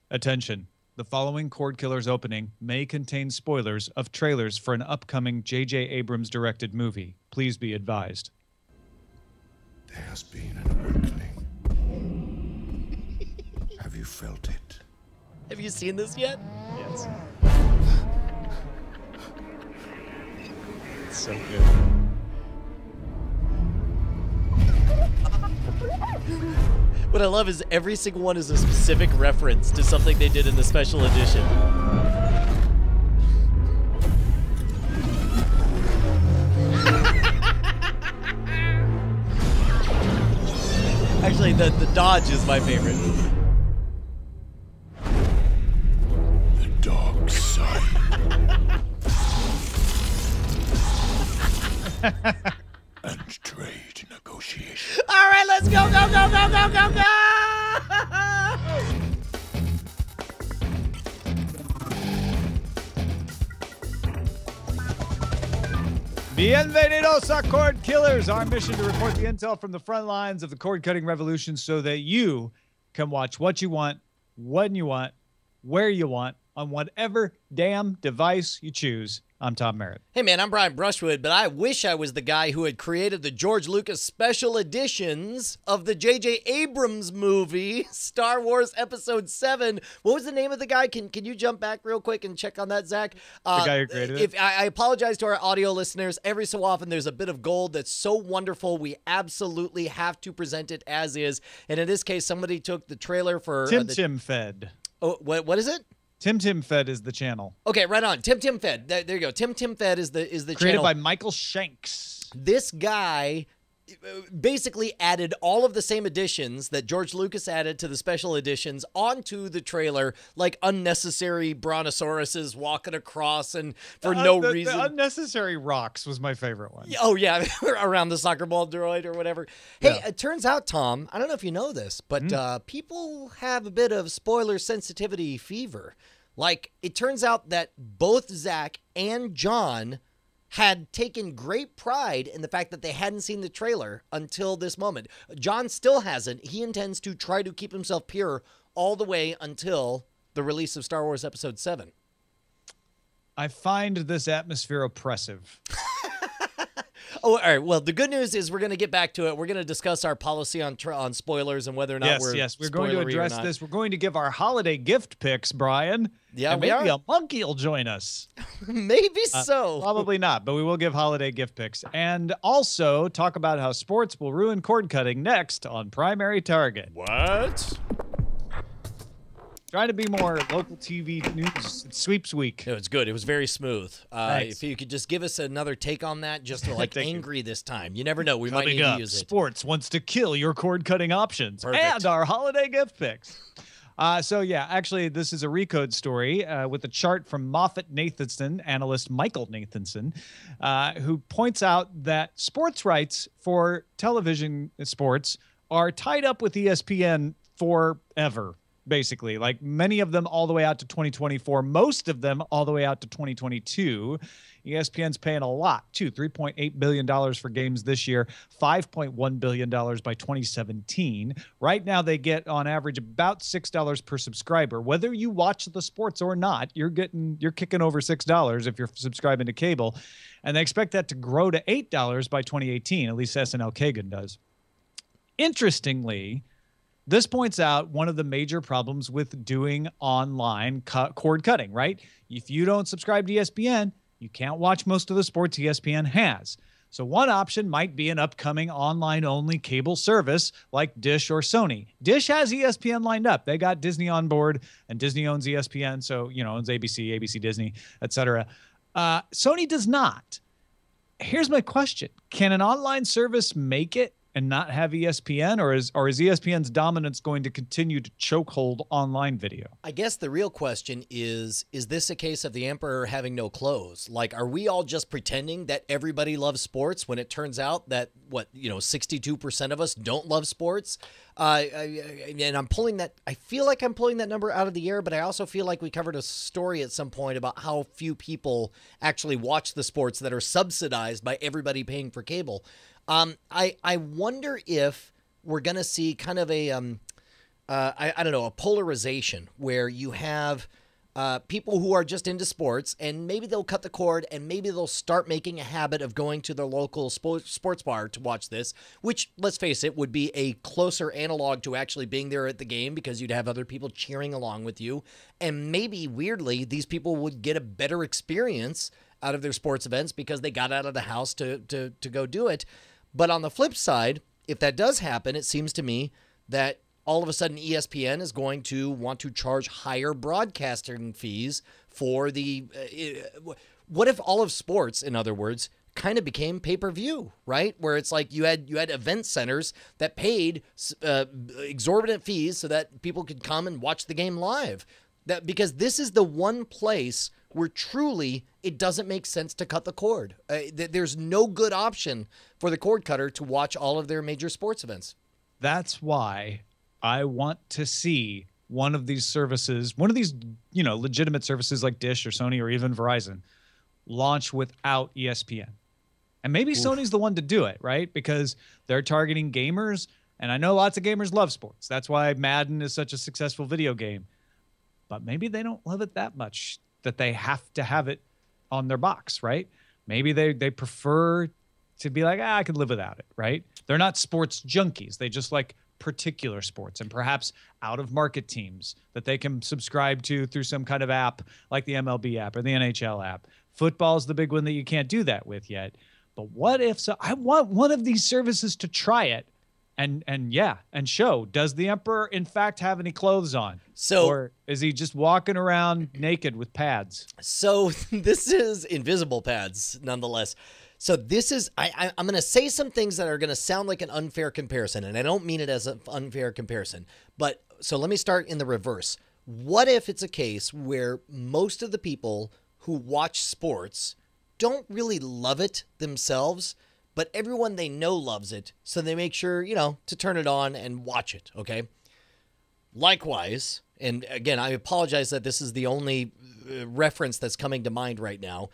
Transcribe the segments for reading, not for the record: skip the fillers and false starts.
Attention. The following Cordkillers opening may contain spoilers of trailers for an upcoming J.J. Abrams directed movie. Please be advised. There has been an awakening. Have you felt it? Have you seen this yet? Yes. It's so good. What I love is every single one is a specific reference to something they did in the special edition. Actually, the dodge is my favorite. The dark side. And trade negotiation. All right, let's go, go, go, go, go, go, go! Bienvenidos a Cordkillers! Our mission to report the intel from the front lines of the cord-cutting revolution so that you can watch what you want, when you want, where you want, on whatever damn device you choose. I'm Tom Merritt. Hey man, I'm Brian Brushwood, but I wish I was the guy who had created the George Lucas special editions of the J.J. Abrams movie, Star Wars Episode 7. What was the name of the guy? Can you jump back real quick and check on that, Zach? The guy who created it? I apologize to our audio listeners. Every so often, there's a bit of gold that's so wonderful, we absolutely have to present it as is. And in this case, somebody took the trailer for... Tim Fed. Oh, what is it? Tim Fed is the channel. Okay, right on. Tim Fed. There you go. Tim Fed is the Created channel. by Michael Shanks. This guy basically added all of the same additions that George Lucas added to the special editions onto the trailer, like unnecessary brontosauruses walking across and for no reason. The unnecessary rocks was my favorite one. Oh, yeah, around the soccer ball droid or whatever. Hey, Yeah. It turns out, Tom, I don't know if you know this, but people have a bit of spoiler sensitivity fever. Like, it turns out that both Zach and John had taken great pride in the fact that they hadn't seen the trailer until this moment. John still hasn't. He intends to try to keep himself pure all the way until the release of Star Wars Episode 7. I find this atmosphere oppressive. Oh, all right. Well, the good news is we're going to get back to it. We're going to discuss our policy on spoilers and whether or not We're going to address this. We're going to give our holiday gift picks, Brian. Yeah, and maybe a monkey will join us. Maybe so. Probably not, but we will give holiday gift picks. And also talk about how sports will ruin cord cutting next on Primary Target. What? Trying to be more local TV news. It's sweeps week. It was good. It was very smooth. Thanks. If you could just give us another take on that, just like Thank angry this time. You never know. We might need to use it. Sports wants to kill your cord cutting options. Perfect. And our holiday gift picks. So yeah, actually, this is a Recode story with a chart from Moffett-Nathanson analyst Michael Nathanson, who points out that sports rights for television sports are tied up with ESPN forever. Basically, like many of them all the way out to 2024, most of them all the way out to 2022. ESPN's paying a lot, too. $3.8 billion for games this year, $5.1 billion by 2017. Right now, they get on average about $6 per subscriber. Whether you watch the sports or not, you're kicking over $6 if you're subscribing to cable. And they expect that to grow to $8 by 2018, at least SNL Kagan does. Interestingly, this points out one of the major problems with doing online cord cutting, right? If you don't subscribe to ESPN, you can't watch most of the sports ESPN has. So one option might be an upcoming online-only cable service like Dish or Sony. Dish has ESPN lined up. They got Disney on board, and Disney owns ESPN, so, owns ABC, ABC Disney, etc. Sony does not. Here's my question. Can an online service make it and not have ESPN, or is ESPN's dominance going to continue to chokehold online video? I guess the real question is this a case of the emperor having no clothes? Like, are we all just pretending that everybody loves sports when it turns out that, 62% of us don't love sports? And I'm pulling that, I feel like I'm pulling that number out of the air, but I also feel like we covered a story at some point about how few people actually watch the sports that are subsidized by everybody paying for cable. I wonder if we're going to see kind of I don't know, a polarization where you have people who are just into sports, and maybe they'll cut the cord, and maybe they'll start making a habit of going to their local sports bar to watch this, which, let's face it, would be a closer analog to actually being there at the game because you'd have other people cheering along with you. And maybe, weirdly, these people would get a better experience out of their sports events because they got out of the house to go do it. But on the flip side, if that does happen, it seems to me that all of a sudden ESPN is going to want to charge higher broadcasting fees for the what if all of sports, in other words, kind of became pay-per-view, right? Where it's like you had event centers that paid exorbitant fees so that people could come and watch the game live. That because this is the one place where truly it doesn't make sense to cut the cord. There's no good option for the cord cutter to watch all of their major sports events. That's why I want to see one of these services, one of these, legitimate services like Dish or Sony or even Verizon launch without ESPN. And maybe Sony's the one to do it, right? Because they're targeting gamers. And I know lots of gamers love sports. That's why Madden is such a successful video game. But maybe they don't love it that much that they have to have it on their box, right? Maybe they prefer to be like, I could live without it, right? They're not sports junkies. They just like particular sports and perhaps out-of-market teams that they can subscribe to through some kind of app like the MLB app or the NHL app. Football's the big one that you can't do that with yet. But what if so? I want one of these services to try it and show, does the Emperor in fact have any clothes on? Or is he just walking around naked with pads? So this is invisible pads nonetheless. So this is, I'm going to say some things that are going to sound like an unfair comparison, and I don't mean it as an unfair comparison. But so let me start in the reverse. What if it's a case where most of the people who watch sports don't really love it themselves, but everyone they know loves it, so they make sure, to turn it on and watch it, okay? Likewise, and again, I apologize that this is the only reference that's coming to mind right now.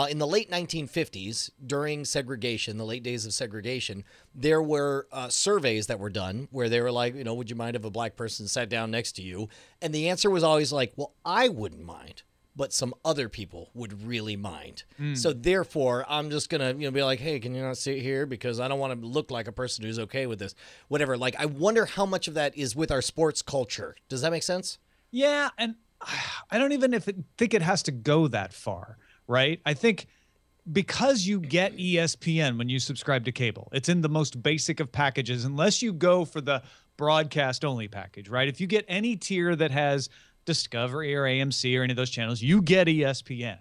In the late 1950s, during segregation, the late days of segregation, there were surveys that were done where they were like, would you mind if a black person sat down next to you? And the answer was always like, well, I wouldn't mind, but some other people would really mind. So therefore, I'm just going to be like, hey, can you not sit here? Because I don't want to look like a person who's okay with this. Whatever. Like, I wonder how much of that is with our sports culture. Does that make sense? Yeah, and I don't even think it has to go that far. Right? I think because you get ESPN when you subscribe to cable, it's in the most basic of packages, unless you go for the broadcast only package, right? If you get any tier that has Discovery or AMC or any of those channels, you get ESPN.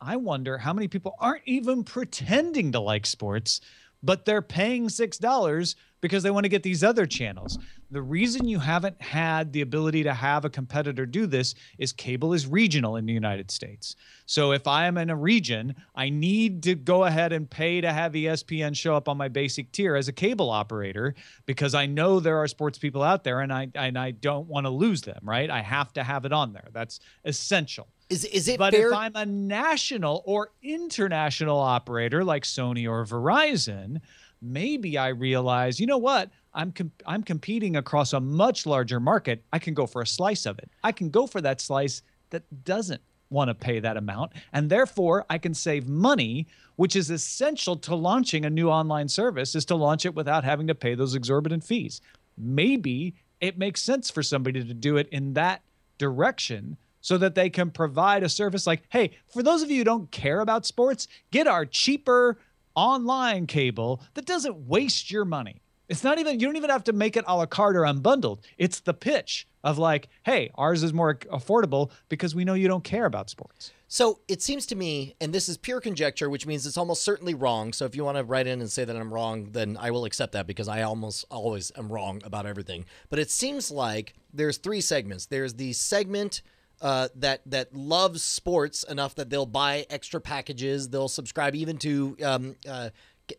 I wonder how many people aren't even pretending to like sports, but they're paying $6 because they want to get these other channels. The reason you haven't had the ability to have a competitor do this is cable is regional in the United States. So if I am in a region, I need to go ahead and pay to have ESPN show up on my basic tier as a cable operator because I know there are sports people out there and I don't want to lose them, right? I have to have it on there. That's essential. Is it but fair? If I'm a national or international operator like Sony or Verizon, maybe I realize, you know what? I'm competing across a much larger market. I can go for a slice of it. I can go for that slice that doesn't want to pay that amount. And therefore, I can save money, which is essential to launching a new online service, is to launch it without having to pay those exorbitant fees. Maybe it makes sense for somebody to do it in that direction so that they can provide a service like, hey, for those of you who don't care about sports, get our cheaper online cable that doesn't waste your money. It's not even, you don't even have to make it a la carte or unbundled. It's the pitch of like, hey, ours is more affordable because we know you don't care about sports. So it seems to me, and this is pure conjecture, which means it's almost certainly wrong. So if you want to write in and say that I'm wrong, then I will accept that because I almost always am wrong about everything. But it seems like there's three segments. There's the segment that loves sports enough that they'll buy extra packages. They'll subscribe even to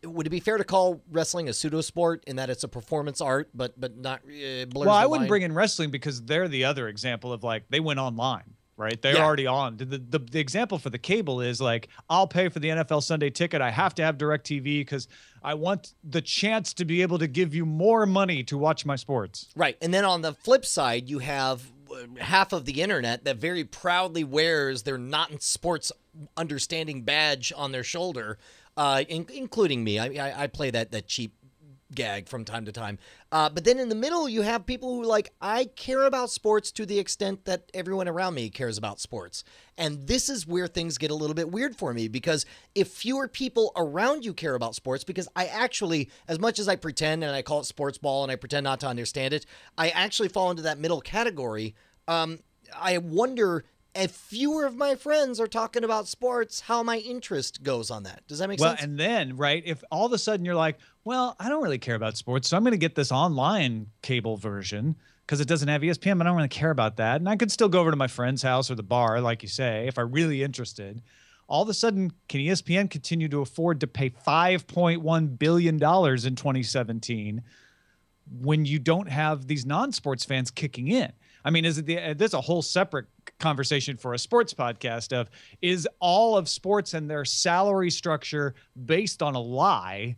would it be fair to call wrestling a pseudo sport in that it's a performance art, but not blurs Well, I the wouldn't line? bring in wrestling because they're the other example of like they went online. right? They're already on. The example for the cable is like, I'll pay for the NFL Sunday ticket. I have to have DirecTV because I want the chance to be able to give you more money to watch my sports. Right. And then on the flip side, you have half of the internet that very proudly wears their not in sports understanding badge on their shoulder, including me. I play that cheap gag from time to time. But then in the middle, you have people who like, I care about sports to the extent that everyone around me cares about sports. And this is where things get a little bit weird for me, because if fewer people around you care about sports, because I actually, as much as I pretend and I call it sports ball and I pretend not to understand it, I actually fall into that middle category. I wonder if fewer of my friends are talking about sports, how my interest goes on that. Does that make sense? Well, and then, right, if all of a sudden you're like, well, I don't really care about sports, so I'm going to get this online cable version because it doesn't have ESPN, but I don't really care about that. And I could still go over to my friend's house or the bar, like you say, if I'm really interested. All of a sudden, can ESPN continue to afford to pay $5.1 billion in 2017 when you don't have these non-sports fans kicking in? I mean, there's a whole separate conversation for a sports podcast of, is all of sports and their salary structure based on a lie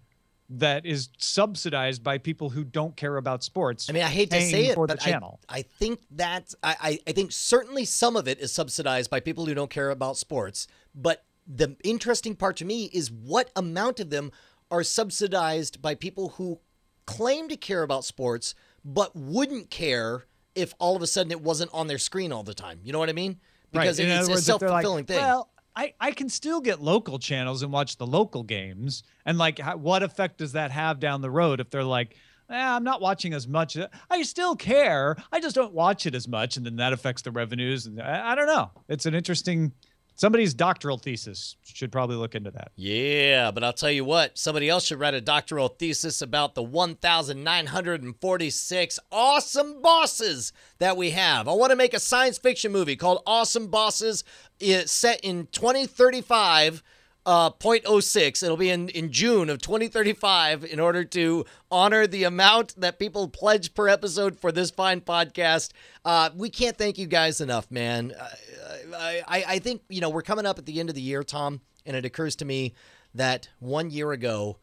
that is subsidized by people who don't care about sports? I mean, I hate to say it, for but the channel. I think that I think certainly some of it is subsidized by people who don't care about sports. But the interesting part to me is what amount of them are subsidized by people who claim to care about sports but wouldn't care if all of a sudden it wasn't on their screen all the time. You know what I mean? Because right. it's a self-fulfilling thing. Well, I can still get local channels and watch the local games. And like, what effect does that have down the road if they're like, I'm not watching as much. I still care. I just don't watch it as much. And then that affects the revenues. And I don't know. It's an interesting, somebody's doctoral thesis should probably look into that. Yeah, but I'll tell you what, somebody else should write a doctoral thesis about the 1,946 awesome bosses that we have. I want to make a science fiction movie called Awesome Bosses. It's set in 2035. 0.06. It'll be in June of 2035 in order to honor the amount that people pledge per episode for this fine podcast. We can't thank you guys enough, man. I think, we're coming up at the end of the year, Tom, and it occurs to me that 1 year ago,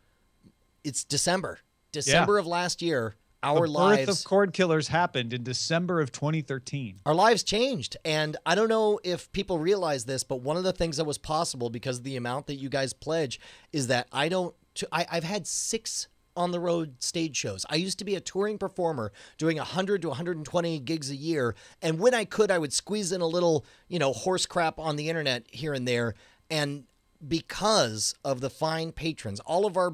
it's December of last year. Our lives, the birth of Cordkillers happened in December of 2013. Our lives changed. And I don't know if people realize this, but one of the things that was possible because of the amount that you guys pledge is that I've had 6 on the road stage shows. I used to be a touring performer doing 100 to 120 gigs a year. And when I could, I would squeeze in a little, horse crap on the internet here and there. And because of the fine patrons, all of our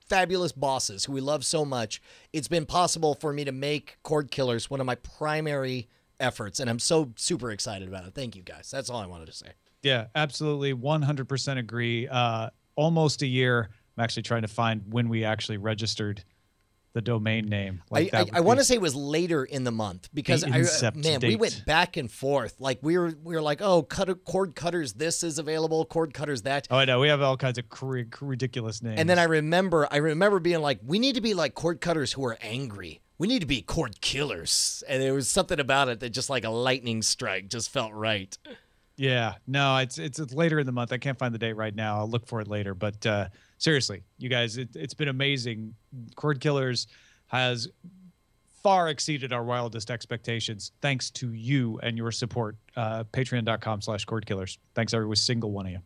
fabulous bosses who we love so much, it's been possible for me to make Cordkillers one of my primary efforts, and I'm so super excited about it. Thank you, guys. That's all I wanted to say. Yeah, absolutely. 100% agree. Almost a year. I'm actually trying to find when we actually registered the domain name. I want to say it was later in the month because we went back and forth. Like we were like, oh, cord cutters, this is available, cord cutters that. Oh, I know. We have all kinds of ridiculous names. And then I remember being like, we need to be like cord cutters who are angry. We need to be cord killers. And there was something about it that just like a lightning strike just felt right. Yeah, no, it's later in the month. I can't find the date right now. I'll look for it later. But seriously, you guys, it's been amazing. Cordkillers has far exceeded our wildest expectations thanks to you and your support. Patreon.com/Cordkillers. Thanks every single one of you.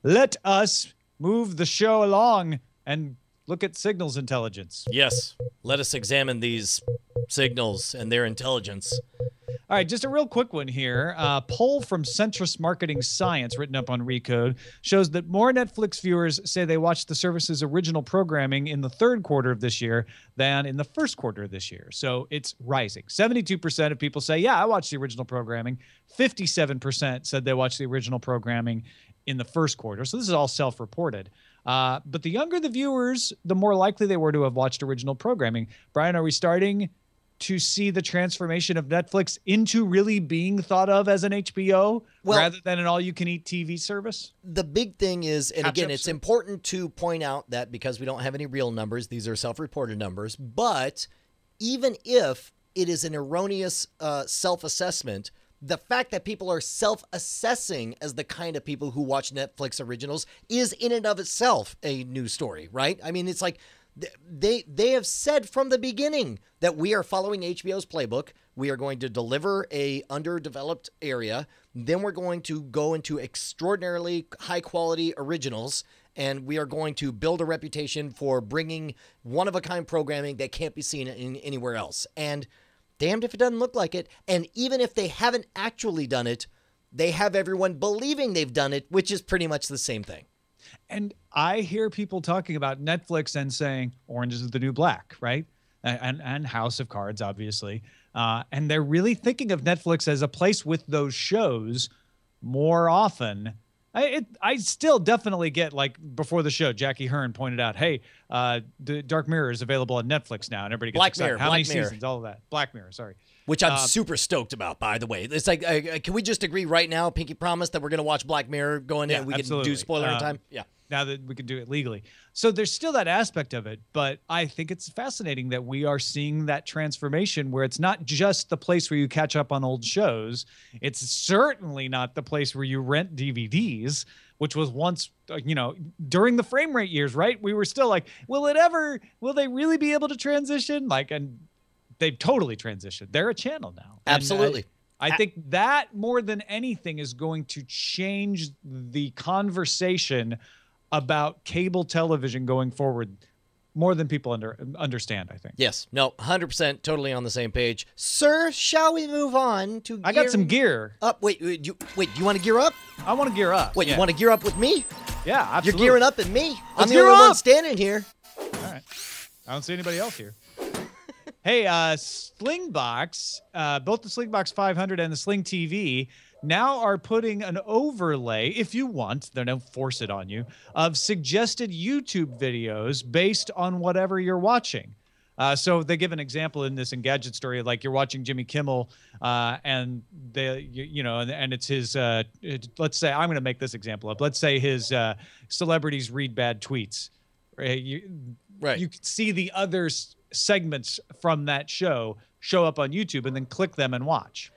Let us move the show along and look at signals intelligence. Yes, let us examine these signals and their intelligence. All right, just a real quick one here. A poll from Centrist Marketing Science, written up on Recode, shows that more Netflix viewers say they watched the service's original programming in the third quarter of this year than in the first quarter of this year. So it's rising. 72% of people say, yeah, I watched the original programming. 57% said they watched the original programming in the first quarter. So this is all self-reported. But the younger the viewers, the more likely they were to have watched original programming. Brian, are we starting to see the transformation of Netflix into really being thought of as an HBO rather than an all-you-can-eat TV service? The big thing is, and again, it's important to point out that because we don't have any real numbers, these are self-reported numbers, but even if it is an erroneous self-assessment, the fact that people are self-assessing as the kind of people who watch Netflix originals is in and of itself a news story, right? I mean, it's like they have said from the beginning that we are following HBO's playbook. We are going to deliver a underdeveloped area. Then we're going to go into extraordinarily high-quality originals, and we are going to build a reputation for bringing one-of-a-kind programming that can't be seen anywhere else. And damned if it doesn't look like it. And even if they haven't actually done it, they have everyone believing they've done it, which is pretty much the same thing. And I hear people talking about Netflix and saying Orange is the New Black, right? And House of Cards, obviously. And they're really thinking of Netflix as a place with those shows more often. I still definitely get, like, before the show, Jackie Hearn pointed out, hey, the Dark Mirror is available on Netflix now, and everybody gets excited. How many seasons? All of that. Black Mirror, sorry. Which I'm super stoked about, by the way. It's like, can we just agree right now, Pinky Promise, that we're going to watch Black Mirror going in? We can do spoiler in time? Yeah. Now that we can do it legally. So there's still that aspect of it, but I think it's fascinating that we are seeing that transformation where it's not just the place where you catch up on old shows. It's certainly not the place where you rent DVDs, which was once, during the frame rate years, right? We were still like, will they really be able to transition? And they've totally transitioned. They're a channel now. Absolutely. I think that more than anything is going to change the conversation about cable television going forward more than people understand, I think. Yes. No, 100% totally on the same page. Sir, shall we move on to I got some gear. Up. Wait, you want to gear up? I want to gear up. Wait, you want to gear up with me? Yeah, absolutely. You're gearing up in me. I'm the gear only up. one standing here. All right. I don't see anybody else here. Hey, Slingbox, both the Slingbox 500 and the Sling TV now are putting an overlay, if you want, they don't force it on you, of suggested YouTube videos based on whatever you're watching. So they give an example in this Engadget story, like you're watching Jimmy Kimmel, and and it's his. Let's say I'm going to make this example up. Let's say his celebrities read bad tweets. You can see the other segments from that show show up on YouTube, and then click them and watch.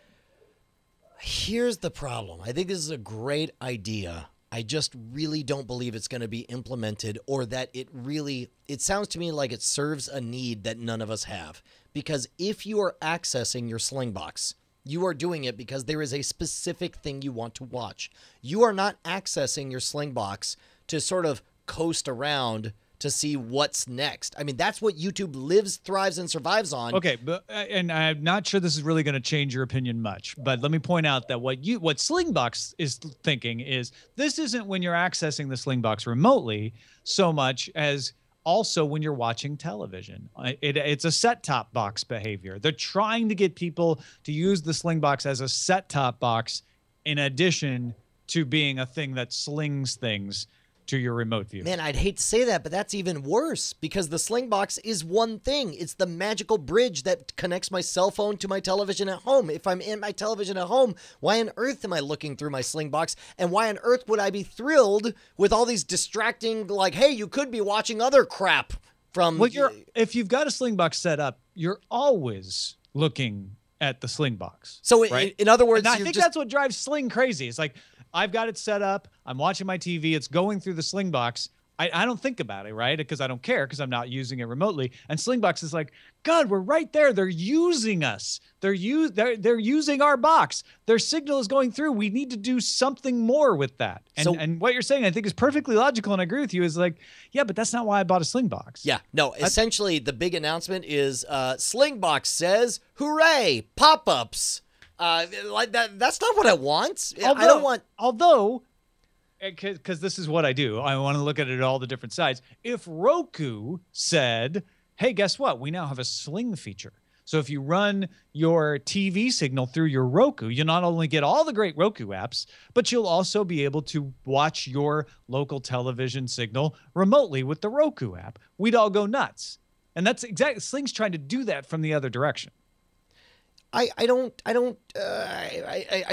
Here's the problem. I think this is a great idea. I just really don't believe it's going to be implemented, or that it sounds to me like it serves a need that none of us have. Because if you are accessing your Slingbox, you are doing it because there is a specific thing you want to watch. You are not accessing your Slingbox to sort of coast around to see what's next. I mean, that's what YouTube lives, thrives, and survives on. Okay, but and I'm not sure this is really going to change your opinion much, but let me point out that what Slingbox is thinking is this isn't when you're accessing the Slingbox remotely so much as also when you're watching television. It's a set-top box behavior. They're trying to get people to use the Slingbox as a set-top box in addition to being a thing that slings things to your remote view. Man, I'd hate to say that, but that's even worse, because the Slingbox is one thing. It's the magical bridge that connects my cell phone to my television at home. If I'm in my television at home, why on earth am I looking through my Slingbox? And why on earth would I be thrilled with all these distracting, like, hey, you could be watching other crap from... Well, if you've got a Slingbox set up, you're always looking at the Slingbox. So right? in other words, I think that's what drives Sling crazy. It's like, I've got it set up. I'm watching my TV. It's going through the Slingbox. I don't think about it, right? Because I don't care, because I'm not using it remotely. And Slingbox is like, God, we're right there. They're using us. They're using our box. Their signal is going through. We need to do something more with that. And what you're saying, I think, is perfectly logical, and I agree with you, is like, yeah, but that's not why I bought a Slingbox. Yeah, no, essentially the big announcement is Slingbox says, hooray, pop-ups. Like that's not what I want. I don't want. Although, because this is what I do, I want to look at it all the different sides. If Roku said, hey, guess what? We now have a Sling feature. So if you run your TV signal through your Roku, you'll not only get all the great Roku apps, but you'll also be able to watch your local television signal remotely with the Roku app. We'd all go nuts. And that's exactly, Sling's trying to do that from the other direction. I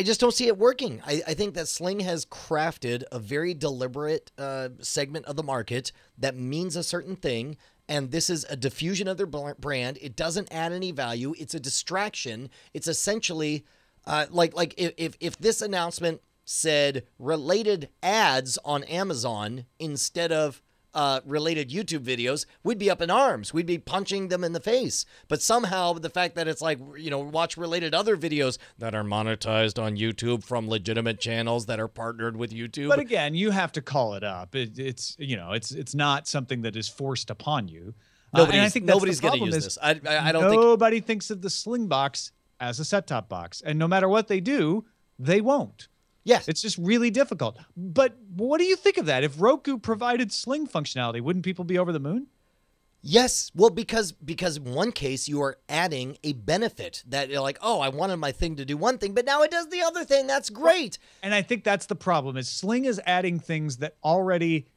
just don't see it working. I think that Sling has crafted a very deliberate segment of the market that means a certain thing, and this is a diffusion of their brand. It doesn't add any value. It's a distraction. It's essentially Like if this announcement said related ads on Amazon instead of related YouTube videos, we'd be up in arms. We'd be punching them in the face. But somehow the fact that it's like, watch related other videos that are monetized on YouTube from legitimate channels that are partnered with YouTube. But again, you have to call it up. It's not something that is forced upon you. And I think nobody's going to use this. I don't think nobody thinks of the Sling box as a set-top box. And no matter what they do, they won't. Yes. It's just really difficult. But what do you think of that? If Roku provided Sling functionality, wouldn't people be over the moon? Yes. Well, because in one case you are adding a benefit that you're like, oh, I wanted my thing to do one thing, but now it does the other thing. That's great. And I think that's the problem is Sling is adding things that already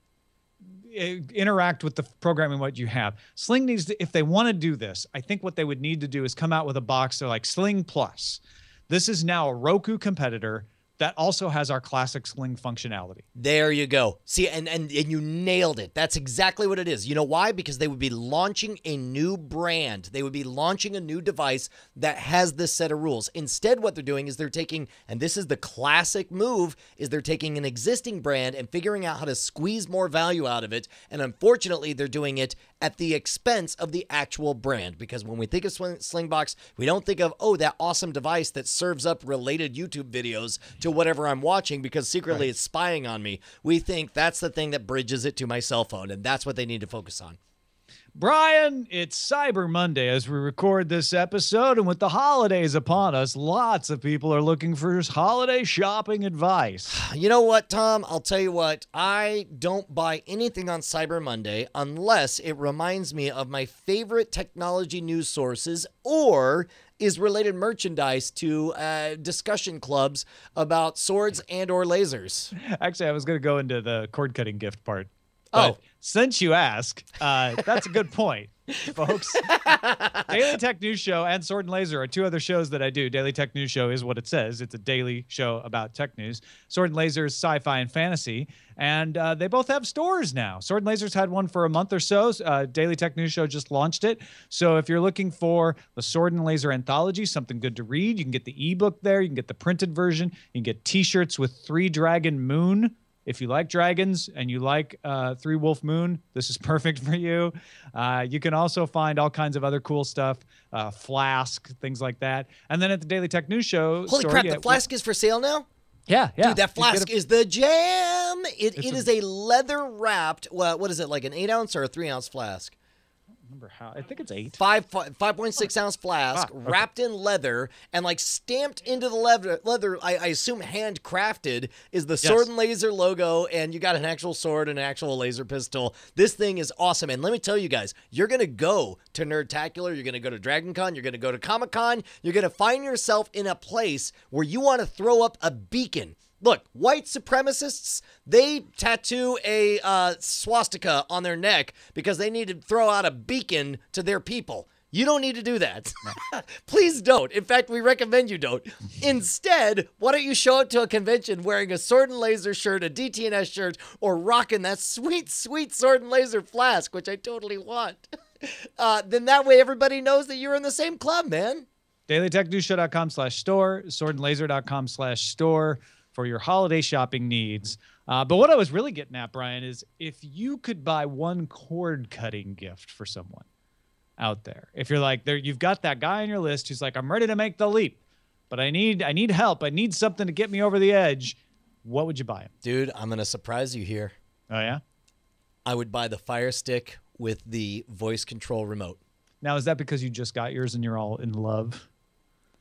interact with the programming what you have. Sling needs to, if they want to do this, I think what they would need to do is come out with a box. They're like Sling Plus. This is now a Roku competitor that also has our classic Sling functionality. There you go. See, and you nailed it. That's exactly what it is. You know why? Because they would be launching a new brand. They would be launching a new device that has this set of rules. Instead, what they're doing is they're taking, and this is the classic move, is they're taking an existing brand and figuring out how to squeeze more value out of it. And unfortunately, they're doing it at the expense of the actual brand. Because when we think of Slingbox, we don't think of, oh, that awesome device that serves up related YouTube videos to whatever I'm watching because secretly it's spying on me. We think that's the thing that bridges it to my cell phone, and that's what they need to focus on. Brian, it's Cyber Monday as we record this episode, and with the holidays upon us, lots of people are looking for holiday shopping advice. You know what, Tom? I'll tell you what. I don't buy anything on Cyber Monday unless it reminds me of my favorite technology news sources or is related merchandise to discussion clubs about swords and or lasers. Actually, I was going to go into the cord cutting gift part. But since you ask, that's a good point, folks. Daily Tech News Show and Sword and Laser are two other shows that I do. Daily Tech News Show is what it says. It's a daily show about tech news. Sword and Laser is sci-fi and fantasy. And they both have stores now. Sword and Laser's had one for a month or so. Daily Tech News Show just launched it. So if you're looking for the Sword and Laser anthology, something good to read, you can get the ebook there. You can get the printed version. You can get T-shirts with 3 Dragon Moon. If you like dragons and you like 3 Wolf Moon, this is perfect for you. You can also find all kinds of other cool stuff, Flask, things like that. And then at the Daily Tech News Show... Holy crap, the Flask is for sale now? Yeah. Dude, that Flask is the jam. It is a leather-wrapped, what is it, like an 8-ounce or a 3-ounce flask? Remember how I think it's 8 5.6 ounce flask wrapped in leather and like stamped into the leather. I assume handcrafted is the Sword and Laser logo, and you got an actual sword and an actual laser pistol. This thing is awesome, and let me tell you guys, you're gonna go to Nerdtacular, you're gonna go to Dragon Con, you're gonna go to Comic Con, you're gonna find yourself in a place where you want to throw up a beacon. Look, white supremacists, they tattoo a swastika on their neck because they need to throw out a beacon to their people. You don't need to do that. Please don't. In fact, we recommend you don't. Instead, why don't you show up to a convention wearing a Sword and Laser shirt, a DTNS shirt, or rocking that sweet, sweet Sword and Laser flask, which I totally want. Then that way everybody knows that you're in the same club, man. DailyTechNewsShow.com/store, SwordandLaser.com/store. for your holiday shopping needs. But what I was really getting at, Brian, is if you could buy one cord cutting gift for someone out there, if you're like, you've got that guy on your list who's like, I'm ready to make the leap, but I need help. I need something to get me over the edge. What would you buy him? Dude, I'm going to surprise you here. Oh, yeah? I would buy the Fire Stick with the voice control remote. Now, is that because you just got yours and you're all in love?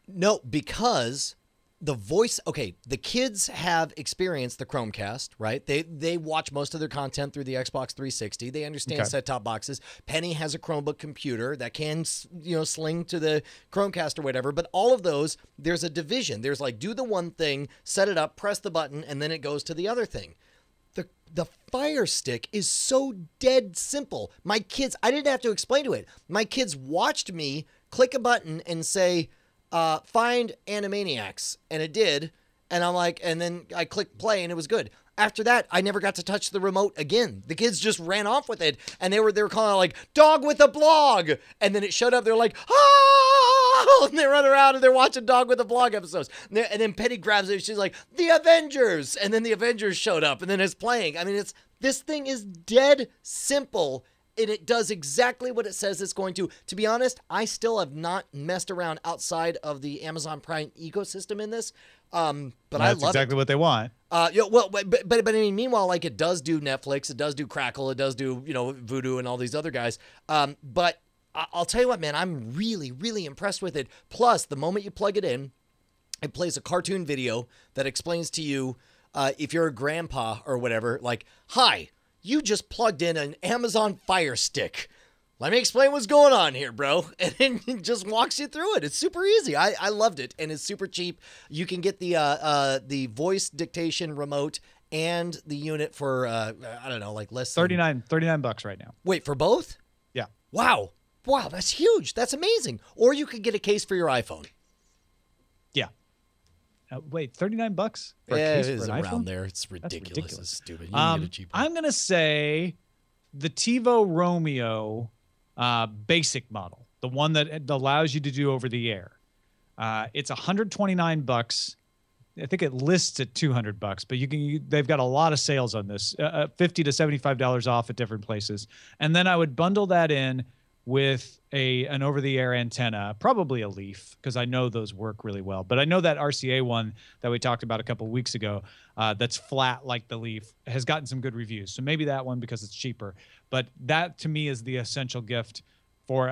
No, because... the kids have experienced the Chromecast, right? They watch most of their content through the Xbox 360. They understand set-top boxes. Penny has a Chromebook computer that can, sling to the Chromecast or whatever. But all of those, there's a division. There's like, do the one thing, set it up, press the button, and then it goes to the other thing. The Fire Stick is so dead simple. My kids, I didn't have to explain to it. My kids watched me click a button and say... find Animaniacs, and it did, and I'm like, and then I clicked play, and it was good. After that, I never got to touch the remote again. The kids just ran off with it, and they were calling it like dog with a blog, and then it showed up. They're like, ah! no! And they run around and they're watching Dog with a Blog episodes. And then Penny grabs it. She's like, the Avengers. And then the Avengers showed up and then it's playing. I mean, this thing is dead simple. And it does exactly what it says it's going to. To be honest, I still have not messed around outside of the Amazon Prime ecosystem in this. But I love exactly what they want. Yeah, well, but I mean, meanwhile, like it does do Netflix, it does do Crackle, it does do, Vudu and all these other guys. But I'll tell you what, man, I'm really, really impressed with it. Plus, the moment you plug it in, it plays a cartoon video that explains to you, if you're a grandpa or whatever, like, hi, you just plugged in an Amazon Fire Stick. Let me explain what's going on here, bro. And it just walks you through it. It's super easy. I loved it, and it's super cheap. You can get the voice dictation remote and the unit for I don't know, like less than $39 right now. Wait, for both? Yeah. Wow, that's huge. That's amazing. Or you could get a case for your iPhone. Yeah. Wait, $39 for a Yeah, case it is for an around iPhone? there. It's ridiculous. It's stupid. You can get it cheaper. I'm gonna say the TiVo Romeo basic model, the one that allows you to do over the air. It's $129. I think it lists at $200, but they've got a lot of sales on this, $50 to $75 off at different places. And then I would bundle that in with an over-the-air antenna, probably a Leaf, because I know those work really well. But I know that RCA one that we talked about a couple of weeks ago, that's flat like the Leaf, has gotten some good reviews. So maybe that one because it's cheaper. But that, to me, is the essential gift for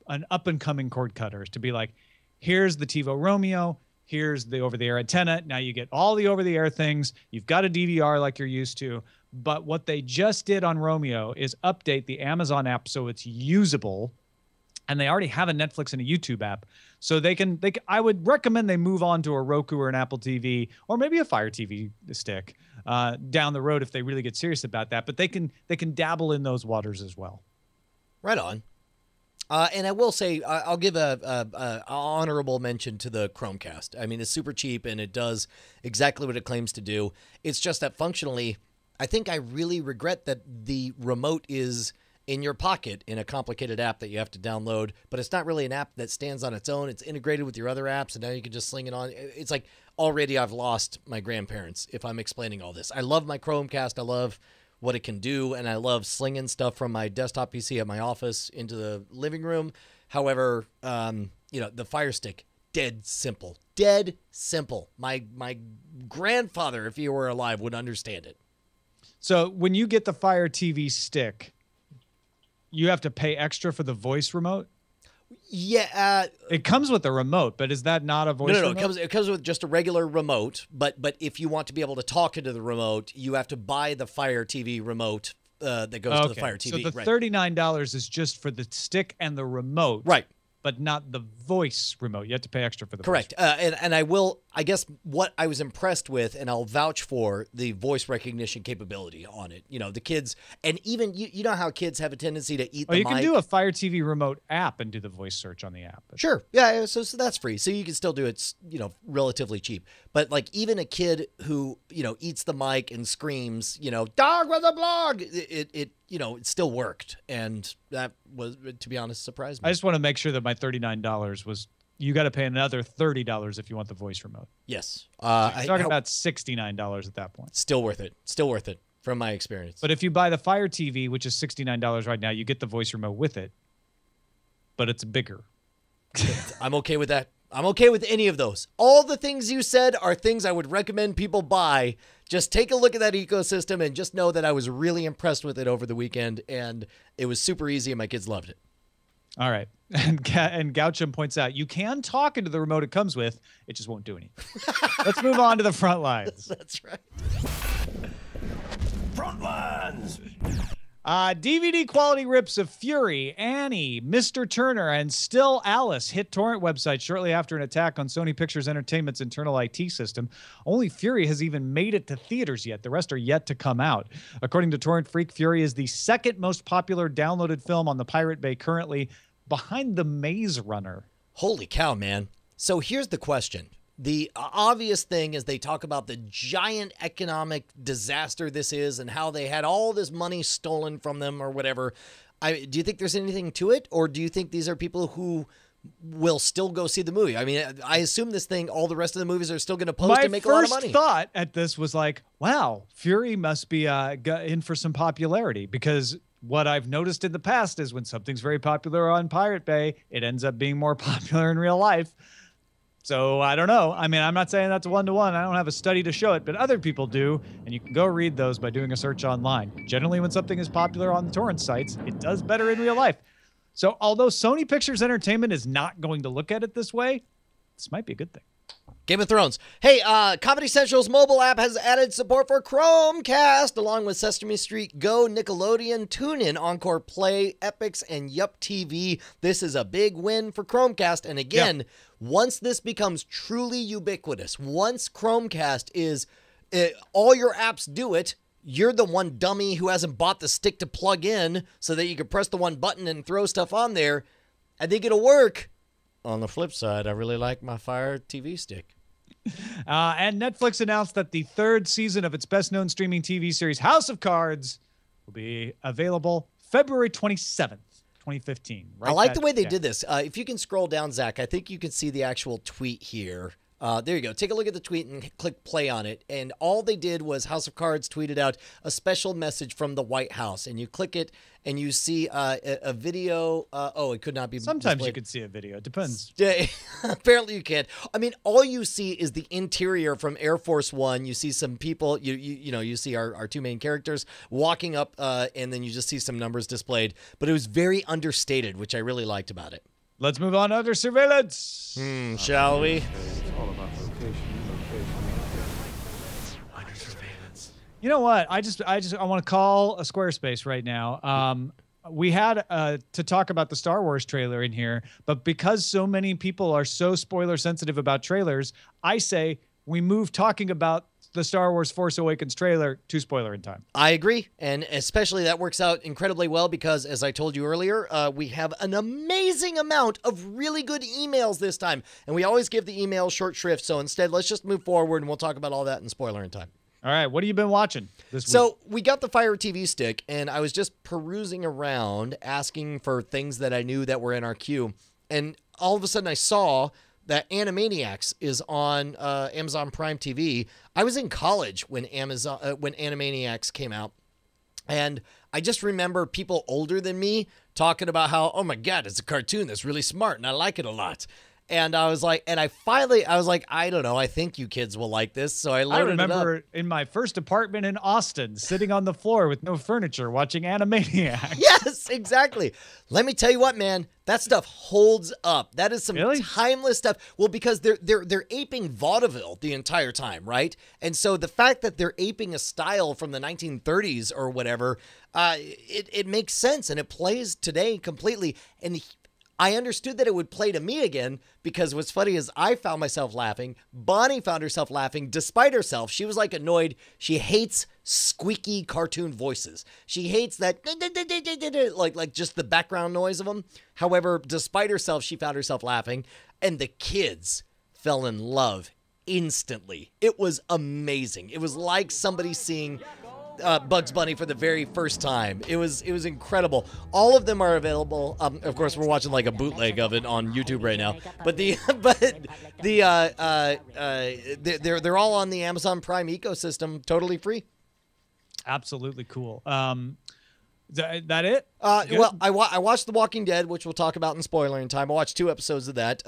an up-and-coming cord cutter, is to be like, here's the TiVo Romeo, here's the over-the-air antenna. Now you get all the over-the-air things. You've got a DVR like you're used to. But what they just did on Romeo is update the Amazon app so it's usable. And they already have a Netflix and a YouTube app. So I would recommend they move on to a Roku or an Apple TV or maybe a Fire TV stick down the road if they really get serious about that. But they can dabble in those waters as well. Right on. And I will say, I'll give a honorable mention to the Chromecast. I mean, it's super cheap and it does exactly what it claims to do. It's just that functionally, I think I really regret that the remote is in your pocket in a complicated app that you have to download, but it's not really an app that stands on its own. It's integrated with your other apps, and now you can just sling it on. It's like already I've lost my grandparents if I'm explaining all this. I love my Chromecast. I love what it can do, and I love slinging stuff from my desktop PC at my office into the living room. However, the Fire Stick, dead simple. Dead simple. My grandfather, if he were alive, would understand it. So when you get the Fire TV stick, you have to pay extra for the voice remote? Yeah. It comes with a remote, but is that not a voice remote? No. It comes with just a regular remote, but if you want to be able to talk into the remote, you have to buy the Fire TV remote that goes to the Fire TV. So the $39 is just for the stick and the remote. Right. But not the voice remote. You have to pay extra for the Correct. voice. And I guess what I was impressed with, and I'll vouch for, the voice recognition capability on it. The kids, and even, you know how kids have a tendency to eat the mic? You can do a Fire TV remote app and do the voice search on the app. Sure. Yeah, so that's free. So you can still do it, relatively cheap. But like even a kid who, eats the mic and screams, Dog with a Blog, it still worked. And that was, to be honest, surprised me. I just want to make sure that my $39 was, you got to pay another $30 if you want the voice remote. Yes. I'm talking about $69 at that point. Still worth it from my experience. But if you buy the Fire TV, which is $69 right now, you get the voice remote with it, but it's bigger. I'm okay with that. I'm okay with any of those. All the things you said are things I would recommend people buy. Just take a look at that ecosystem and just know that I was really impressed with it over the weekend, and it was super easy and my kids loved it. All right. And Gauchum points out, you can talk into the remote it comes with. It just won't do anything. Let's move on to the front lines. That's right. Front lines. DVD quality rips of Fury, Annie, Mr. Turner, and Still Alice hit torrent websites shortly after an attack on Sony Pictures Entertainment's internal IT system. Only Fury has even made it to theaters yet. The rest are yet to come out. According to Torrent Freak, Fury is the second most popular downloaded film on the Pirate Bay currently, behind The Maze Runner. Holy cow, man. So here's the question. The obvious thing is they talk about the giant economic disaster this is and how they had all this money stolen from them or whatever. Do you think there's anything to it? Or do you think these are people who will still go see the movie. I mean, I assume this thing, all the rest of the movies are still going to post My and make a lot of first money. thought at this was like, wow, Fury must be in for some popularity, because what I've noticed in the past is when something's very popular on Pirate Bay, it ends up being more popular in real life. So I don't know. I mean, I'm not saying that's one-to-one. I don't have a study to show it, but other people do, and you can go read those by doing a search online. Generally, when something is popular on the torrent sites, it does better in real life. So although Sony Pictures Entertainment is not going to look at it this way, this might be a good thing. Game of Thrones. Hey, Comedy Central's mobile app has added support for Chromecast, along with Sesame Street Go, Nickelodeon, TuneIn, Encore Play, Epix, and Yup TV. This is a big win for Chromecast. And again, once this becomes truly ubiquitous, once Chromecast is all your apps do it, you're the one dummy who hasn't bought the stick to plug in so that you can press the one button and throw stuff on there. I think it'll work. On the flip side, I really like my Fire TV stick. And Netflix announced that the third season of its best-known streaming TV series, House of Cards, will be available February 27th, 2015. I like the way they did this. If you can scroll down, Zach, I think you can see the actual tweet here. There you go. Take a look at the tweet and click play on it. And all they did was House of Cards tweeted out a special message from the White House. And you click it and you see a video. Oh, it could not be Sometimes displayed. you could see a video. It depends. Apparently you can't. I mean, all you see is the interior from Air Force One. You see some people. You see our two main characters walking up, and then you just see some numbers displayed. But it was very understated, which I really liked about it. Let's move on to other surveillance. Shall we? It's all about location. Under surveillance. You know what? I want to call a Squarespace right now. We had to talk about the Star Wars trailer in here, but because so many people are so spoiler sensitive about trailers, I say we move talking about the Star Wars Force Awakens trailer to spoiler in time. I agree, and especially that works out incredibly well because, as I told you earlier, we have an amazing amount of really good emails this time, and we always give the emails short shrift, so instead, let's just move forward, and we'll talk about all that in spoiler in time. All right, what have you been watching this week? So we got the Fire TV stick, and I was just perusing around, asking for things that I knew that were in our queue, and all of a sudden I saw that Animaniacs is on Amazon Prime TV. I was in college when Animaniacs came out, and I just remember people older than me talking about how, oh my God, it's a cartoon that's really smart, and I like it a lot. And I was like, I don't know, I think you kids will like this. So I loaded it up. I remember in my first apartment in Austin, sitting on the floor with no furniture, watching Animaniacs. Yes, exactly. Let me tell you what, man, that stuff holds up. That is some timeless stuff. Well, because they're aping vaudeville the entire time, right? And so the fact that they're aping a style from the 1930s or whatever, it makes sense, and it plays today completely. And I understood that it would play to me again because what's funny is I found myself laughing. Bonnie found herself laughing despite herself. She was like annoyed. She hates squeaky cartoon voices. She hates that like just the background noise of them. However, despite herself, she found herself laughing, and the kids fell in love instantly. It was amazing. It was like somebody seeing Bugs Bunny for the very first time. It was incredible. All of them are available. Of course, we're watching like a bootleg of it on YouTube right now. But they're all on the Amazon Prime ecosystem, totally free. Absolutely cool. That it? Well, I watched The Walking Dead, which we'll talk about in spoiler in time. I watched 2 episodes of that.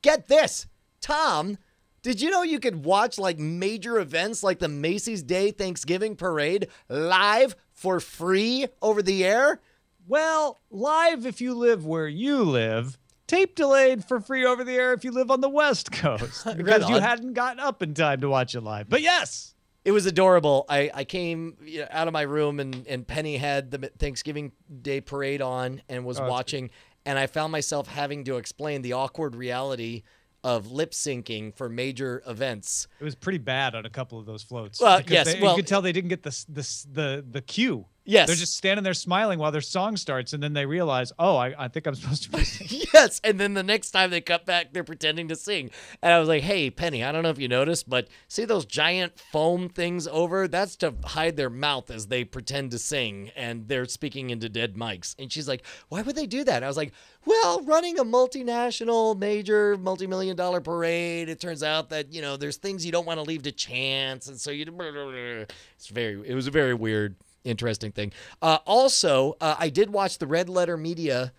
Get this, Tom. Did you know you could watch like major events like the Macy's Day Thanksgiving Parade live for free over the air? Well, live if you live where you live. Tape delayed for free over the air if you live on the West Coast. Because you hadn't gotten up in time to watch it live. But yes! It was adorable. I came out of my room and Penny had the Thanksgiving Day Parade on and was watching. And I found myself having to explain the awkward reality of lip syncing for major events. It was pretty bad on a couple of those floats. Well, yes. You could tell they didn't get the cue. Yes. They're just standing there smiling while their song starts, and then they realize, oh, I think I'm supposed to be singing. Yes, and then the next time they cut back, they're pretending to sing. And I was like, hey, Penny, I don't know if you noticed, but see those giant foam things over? That's to hide their mouth as they pretend to sing, and they're speaking into dead mics. And she's like, why would they do that? I was like, well, running a multinational, major, multi-million-dollar parade, it turns out that, there's things you don't want to leave to chance, and so it was a very weird, interesting thing. Also, I did watch the Red Letter Media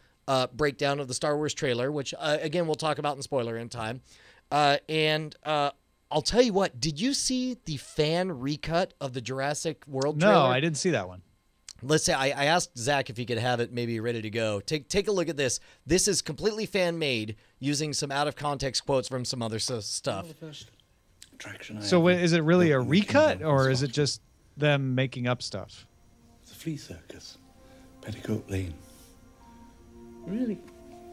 breakdown of the Star Wars trailer, which, again, we'll talk about in spoiler in time. And I'll tell you what, did you see the fan recut of the Jurassic World trailer? No, I didn't see that one. Let's say I asked Zach if he could have it maybe ready to go. Take a look at this. This is completely fan-made using some out-of-context quotes from some other stuff. So is it really a recut, or is it just them making up stuff? It's a flea circus, Petticoat Lane. Really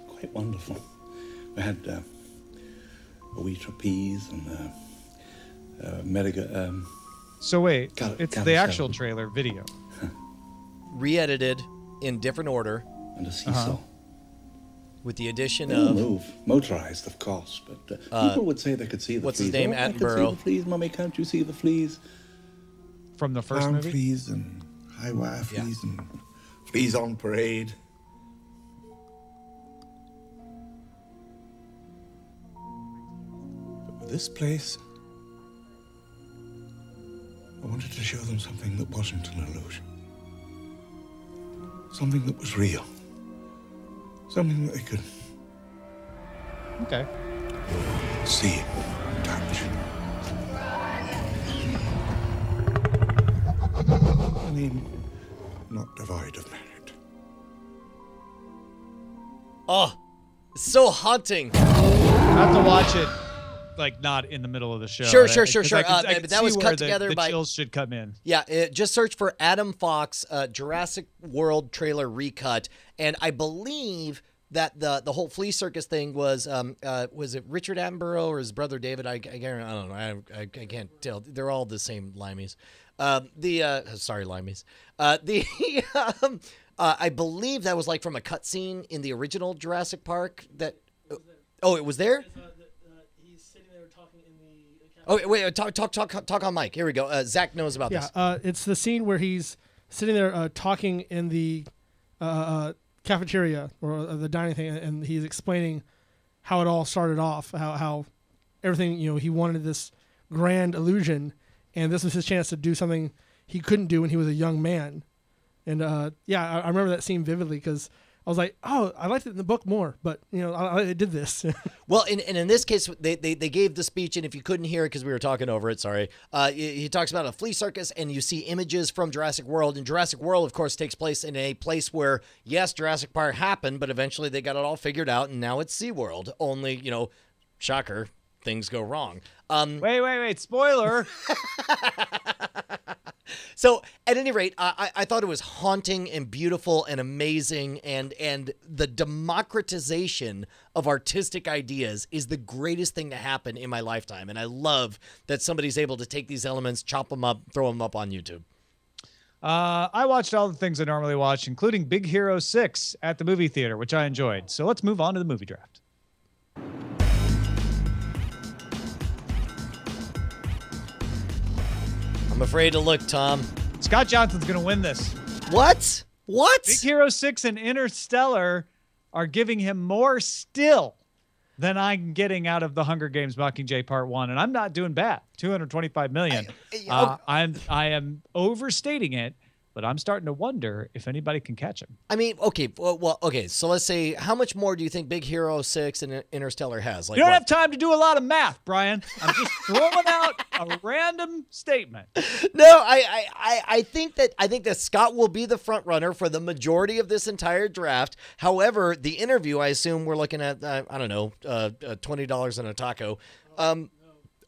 quite wonderful. We had a wee trapeze and So wait, it's the carousel. actual trailer video. Re-edited in different order And a seesaw. with the addition They all of move, motorized, of course, but people would say they could see the what's fleas. his name, I could see Attenborough. the fleas, Mummy, can't you see the fleas? From the first Farm movie? fleas and high wire fleas and fleas on parade. But with this place, I wanted to show them something that wasn't an illusion. Something that was real. Something that they could Okay. see, touch. I mean, not devoid of merit. oh, it's so haunting. I have to watch it, like, not in the middle of the show. Sure. 'Cause I But could that see was where cut together the by- chills should come in. Yeah, just search for Adam Fox Jurassic World trailer recut, and I believe that the whole flea circus thing was it Richard Attenborough or his brother David? I don't know. I can't tell. They're all the same limeys. Sorry, limeys. I believe that was like from a cutscene in the original Jurassic Park. It was there. He's sitting there talking in the. Oh wait, talk on mic. Here we go. Zach knows about this. It's the scene where he's sitting there talking in the cafeteria or the dining thing, and he's explaining how it all started off, how everything, he wanted this grand illusion, and this was his chance to do something he couldn't do when he was a young man. And I remember that scene vividly because I was like, oh, I liked it in the book more, but I did this. Well, and in this case, they gave the speech, and if you couldn't hear it because we were talking over it, sorry, he talks about a flea circus, and you see images from Jurassic World, and Jurassic World, of course, takes place in a place where, yes, Jurassic Park happened, but eventually they got it all figured out, and now it's SeaWorld. Only, shocker, things go wrong. Wait, spoiler. So, at any rate, I thought it was haunting and beautiful and amazing, and the democratization of artistic ideas is the greatest thing to happen in my lifetime, and I love that somebody's able to take these elements, chop them up, throw them up on YouTube. I watched all the things I normally watch, including Big Hero 6 at the movie theater, which I enjoyed. So let's move on to the movie draft. I'm afraid to look, Tom. Scott Johnson's going to win this. What? Big Hero 6 and Interstellar are giving him more still than I'm getting out of the Hunger Games Mockingjay Part 1, and I'm not doing bad. $225 million. I am overstating it, but I'm starting to wonder if anybody can catch him. I mean, okay, okay. So let's say, how much more do you think Big Hero 6 and Interstellar has? Like, You don't what? have time to do a lot of math, Brian. I'm just throwing out a random statement. No, I think that Scott will be the front runner for the majority of this entire draft. However, the interview, I assume we're looking at I don't know, $20 and a taco.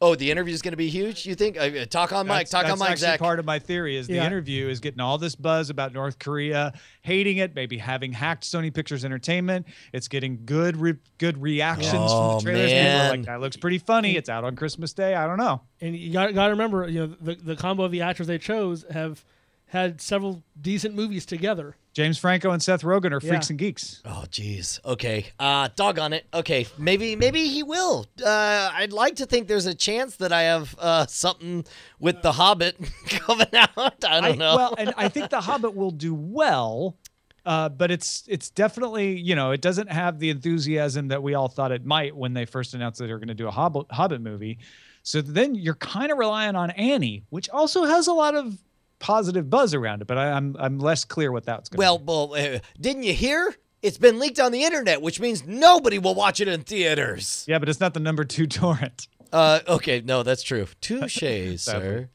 Oh, the interview is going to be huge. You think? Talk on mic. Talk on mic, That's Zach. actually part of my theory is the interview is getting all this buzz about North Korea hating it, maybe having hacked Sony Pictures Entertainment. It's getting good reactions from the trailers. Man. People are like, that looks pretty funny. It's out on Christmas Day. I don't know. And you got to remember, the combo of the actors they chose have had several decent movies together. James Franco and Seth Rogen are freaks Yeah. and geeks. Oh, geez. Okay. Doggone it. Okay. Maybe he will. I'd like to think there's a chance that I have something with The Hobbit coming out. I don't know. Well, and I think The Hobbit will do well, but it's definitely, it doesn't have the enthusiasm that we all thought it might when they first announced that they were going to do a Hobbit movie. So then you're kind of relying on Annie, which also has a lot of positive buzz around it, but I'm less clear what that's going to be. Well, didn't you hear? It's been leaked on the internet, which means nobody will watch it in theaters. Yeah, but it's not the number 2 torrent. Okay, no, that's true. Touche, sir.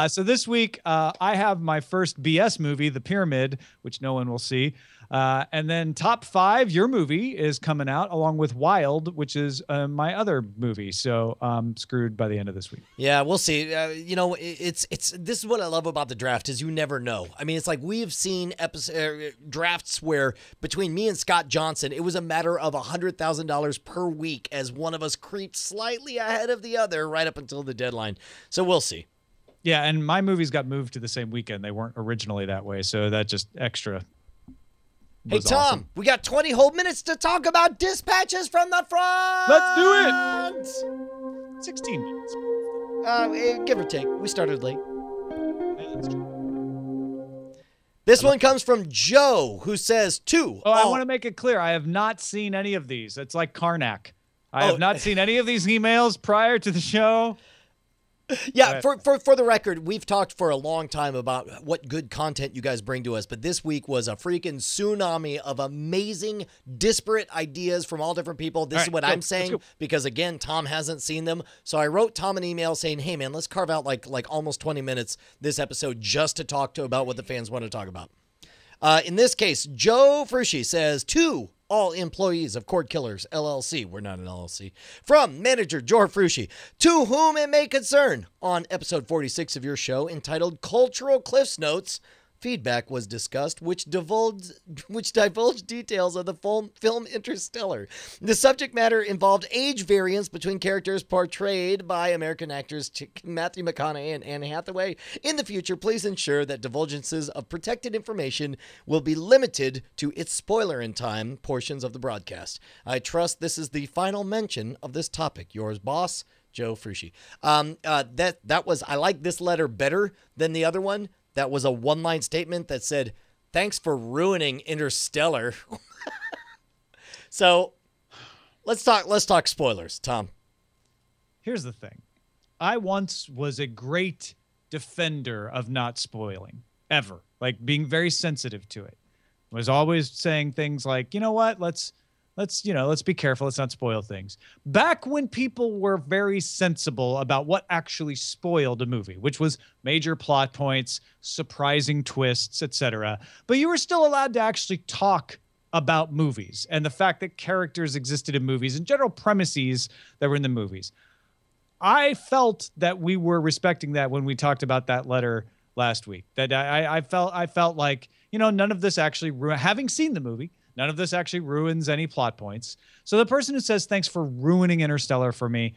So this week, I have my first BS movie, The Pyramid, which no one will see. And then top 5, your movie is coming out along with Wild, which is my other movie. So I'm screwed by the end of this week. Yeah, we'll see. It's this is what I love about the draft is you never know. I mean, it's like we have seen drafts where between me and Scott Johnson, it was a matter of $100,000 per week as one of us creeped slightly ahead of the other right up until the deadline. So we'll see. Yeah, and my movies got moved to the same weekend. They weren't originally that way, so that just extra. Hey, Tom, awesome. we got 20 whole minutes to talk about dispatches from the front. Let's do it. 16 minutes. Give or take. We started late. Yeah, that's true. This one comes from Joe, who says, I want to make it clear. I have not seen any of these. It's like Karnak. I have not seen any of these emails prior to the show. Yeah, for the record, we've talked for a long time about what good content you guys bring to us, but this week was a freaking tsunami of amazing, disparate ideas from all different people. This is what I'm saying because, again, Tom hasn't seen them. So I wrote Tom an email saying, hey, man, let's carve out like almost 20 minutes this episode just to talk about what the fans want to talk about. In this case, Joe Frushi says, to all employees of Cordkillers, LLC. We're not an LLC. From manager Jor Frushi, to whom it may concern, on episode 46 of your show entitled Cultural Cliffs Notes, feedback was discussed which divulged details of the film Interstellar. The subject matter involved age variance between characters portrayed by American actors Matthew McConaughey and Anne Hathaway. In the future, please ensure that divulgences of protected information will be limited to its spoiler in time portions of the broadcast. I trust this is the final mention of this topic. Yours, boss, Joe Frushi. That was, I like this letter better than the other one. That was a one-line statement that said, thanks for ruining Interstellar. So let's talk spoilers, Tom. Here's the thing. I once was a great defender of not spoiling, ever. Like being very sensitive to it. Was always saying things like, you know what, let's be careful. Let's not spoil things. Back when people were very sensible about what actually spoiled a movie, which was major plot points, surprising twists, etc. But you were still allowed to actually talk about movies and the fact that characters existed in movies and general premises that were in the movies. I felt that we were respecting that when we talked about that letter last week. That I felt like, none of this actually, having seen the movie, none of this actually ruins any plot points. So the person who says, thanks for ruining Interstellar for me,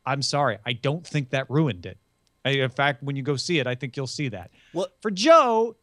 I'm sorry. I don't think that ruined it. In fact, when you go see it, I think you'll see that. Well, for Joe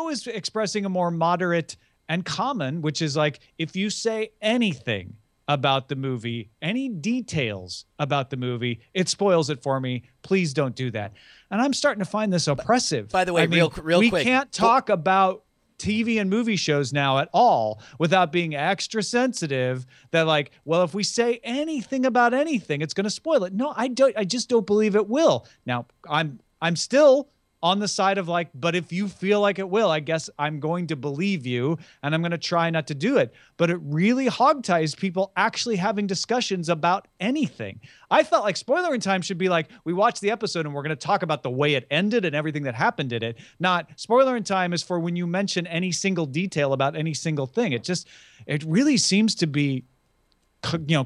is expressing a more moderate and common, which is like, if you say anything about the movie, any details about the movie, it spoils it for me. Please don't do that. And I'm starting to find this oppressive. By the way, real quick. We can't talk about TV and movie shows now at all without being extra sensitive that like, well, if we say anything about anything, it's going to spoil it. No, I just don't believe it will. Now I'm still on the side of like, but if you feel like it will, I guess I'm going to believe you and I'm going to try not to do it. But it really hogties people actually having discussions about anything. I felt like spoiler in time should be like, we watched the episode and we're going to talk about the way it ended and everything that happened in it. Not spoiler in time is for when you mention any single detail about any single thing. It really seems to be,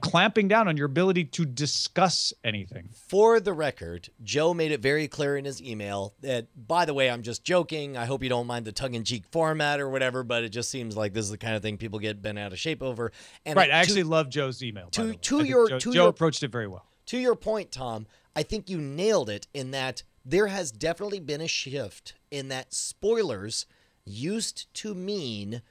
clamping down on your ability to discuss anything. For the record, Joe made it very clear in his email that, by the way, I'm just joking. I hope you don't mind the tongue-in-cheek format or whatever, but it just seems like this is the kind of thing people get bent out of shape over. And right, I actually love Joe's email. Joe approached it very well. To your point, Tom, I think you nailed it in that there has definitely been a shift in that spoilers used to mean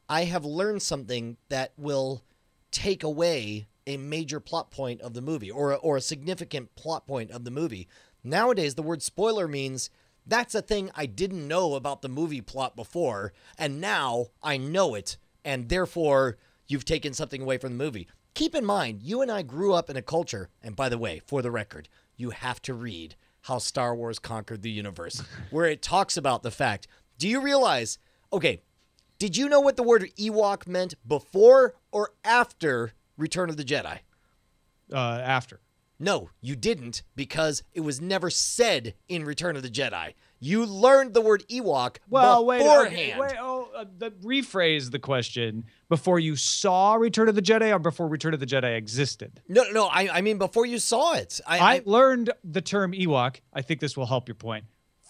I have learned something that will take away a major plot point of the movie or a significant plot point of the movie. Nowadays, the word spoiler means that's a thing I didn't know about the movie plot before, and now I know it, and therefore you've taken something away from the movie. Keep in mind, you and I grew up in a culture, and by the way, for the record, you have to read How Star Wars Conquered the Universe, where it talks about the fact, do you realize, okay, did you know what the word Ewok meant before or after Return of the Jedi? After. No, you didn't, because it was never said in Return of the Jedi. You learned the word Ewok beforehand. Rephrase the question. Before you saw Return of the Jedi or before Return of the Jedi existed? No, I mean before you saw it. I learned the term Ewok, I think this will help your point,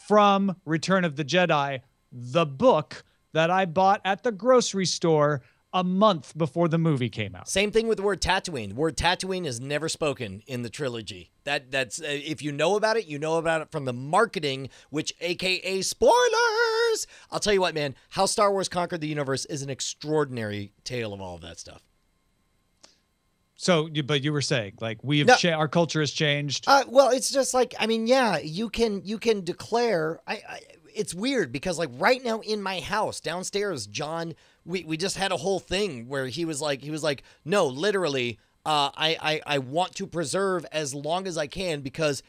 from Return of the Jedi, the book that I bought at the grocery store a month before the movie came out. Same thing with the word Tatooine. The word Tatooine is never spoken in the trilogy. That's if you know about it, you know about it from the marketing, which AKA spoilers. I'll tell you what, man, How Star Wars Conquered the Universe is an extraordinary tale of all of that stuff. So, but you were saying, like, our culture has changed. Well, it's just like, I mean, yeah, you can declare. It's weird because, like, right now in my house downstairs, John, we just had a whole thing where he was like, no, literally, I want to preserve as long as I can, because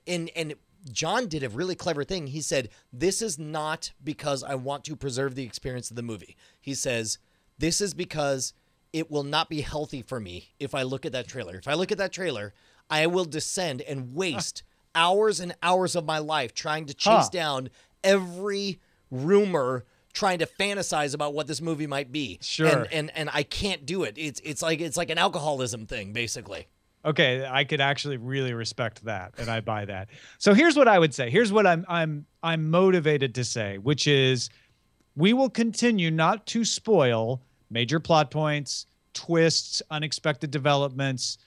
and John did a really clever thing. He said, this is not because I want to preserve the experience of the movie. He says, this is because it will not be healthy for me if I look at that trailer. If I look at that trailer, I will descend and waste hours and hours of my life trying to chase down every rumor, trying to fantasize about what this movie might be. Sure. And I can't do it. It's like an alcoholism thing, basically. Okay, I could actually really respect that, and I buy that. So here's what I would say. Here's what I'm motivated to say, which is we will continue not to spoil major plot points, twists, unexpected developments,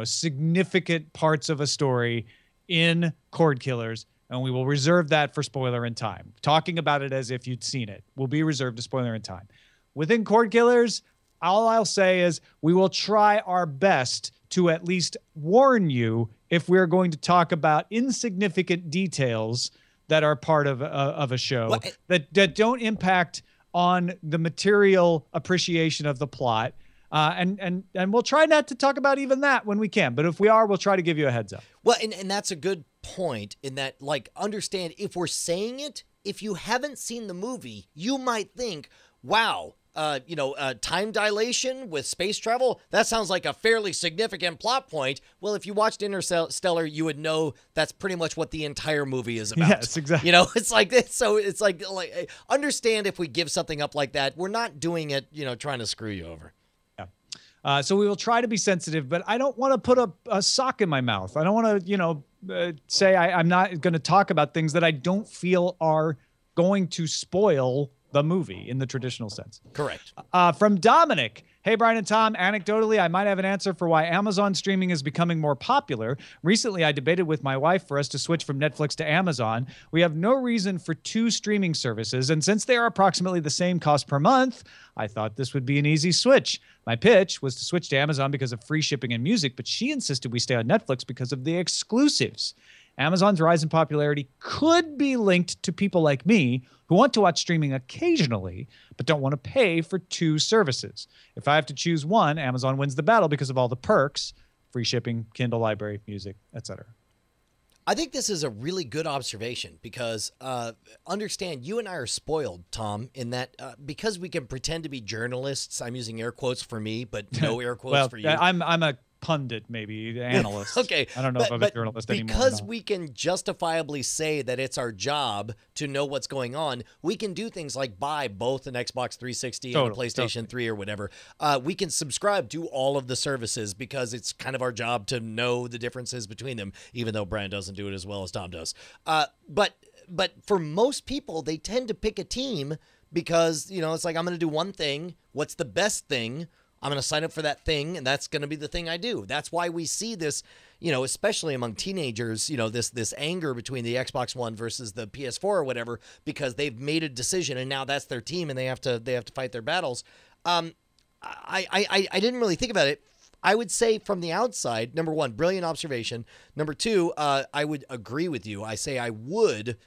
significant parts of a story in Cordkillers, and we will reserve that for spoiler in time. Talking about it as if you'd seen it will be reserved to spoiler in time. Within Cordkillers, all I'll say is we will try our best to at least warn you if we're going to talk about insignificant details that are part of a show that don't impact on the material appreciation of the plot. And we'll try not to talk about even that when we can. But if we are, we'll try to give you a heads up. Well, and that's a good point in that, like, understand if we're saying it, if you haven't seen the movie, you might think, wow, time dilation with space travel, that sounds like a fairly significant plot point. Well, if you watched Interstellar, you would know that's pretty much what the entire movie is about. Yes, exactly. It's like this. So it's like understand if we give something up like that, we're not doing it, trying to screw you over. So we will try to be sensitive, but I don't want to put a sock in my mouth. I don't want to, say I'm not going to talk about things that I don't feel are going to spoil the movie in the traditional sense. Correct. From Dominic. Hey, Brian and Tom, anecdotally, I might have an answer for why Amazon streaming is becoming more popular. Recently, I debated with my wife for us to switch from Netflix to Amazon. We have no reason for two streaming services, and since they are approximately the same cost per month, I thought this would be an easy switch. My pitch was to switch to Amazon because of free shipping and music, but she insisted we stay on Netflix because of the exclusives. Amazon's rise in popularity could be linked to people like me who want to watch streaming occasionally, but don't want to pay for two services. If I have to choose one, Amazon wins the battle because of all the perks, free shipping, Kindle library, music, etc. I think this is a really good observation because understand you and I are spoiled, Tom, in that because we can pretend to be journalists. I'm using air quotes for me, but no air quotes for you. I'm a pundit, maybe analyst. Okay. I don't know if I'm a journalist anymore. Because we can justifiably say that it's our job to know what's going on, we can do things like buy both an Xbox 360 and a PlayStation 3 or whatever. We can subscribe to all of the services because it's kind of our job to know the differences between them, even though Brian doesn't do it as well as Tom does. But for most people, they tend to pick a team because, it's like, I'm going to do one thing. What's the best thing? I'm going to sign up for that thing, and that's going to be the thing I do. That's why we see this, especially among teenagers, this anger between the Xbox One versus the PS4 or whatever, because they've made a decision and now that's their team and they have to fight their battles. I didn't really think about it. I would say from the outside, number one, brilliant observation. Number two, I would agree with you. I say I would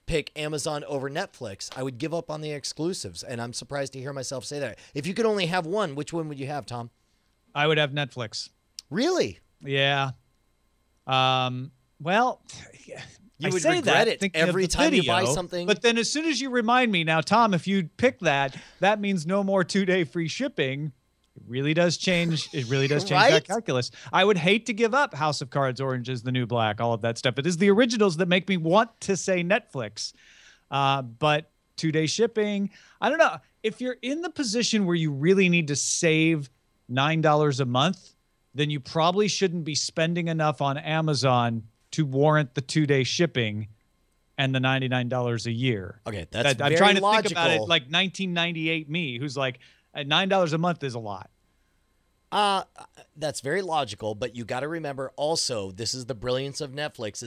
pick Amazon over Netflix. I would give up on the exclusives, and I'm surprised to hear myself say that. If you could only have one, which one would you have, Tom? I would have Netflix. Really? Yeah. Well, you would regret it every time you buy something. But then as soon as you remind me, now, Tom, if you pick that, that means no more 2-day free shipping. It really does change. It really does change Right? that calculus. I would hate to give up House of Cards, Orange is the New Black, all of that stuff. It is the originals that make me want to say Netflix. But 2-day shipping, I don't know. If you're in the position where you really need to save $9 a month, then you probably shouldn't be spending enough on Amazon to warrant the 2-day shipping and the $99 a year. Okay, that's I'm very trying to logical. think about it like 1998 me, who's like, at $9 a month is a lot. That's very logical, but you got to remember also, this is the brilliance of Netflix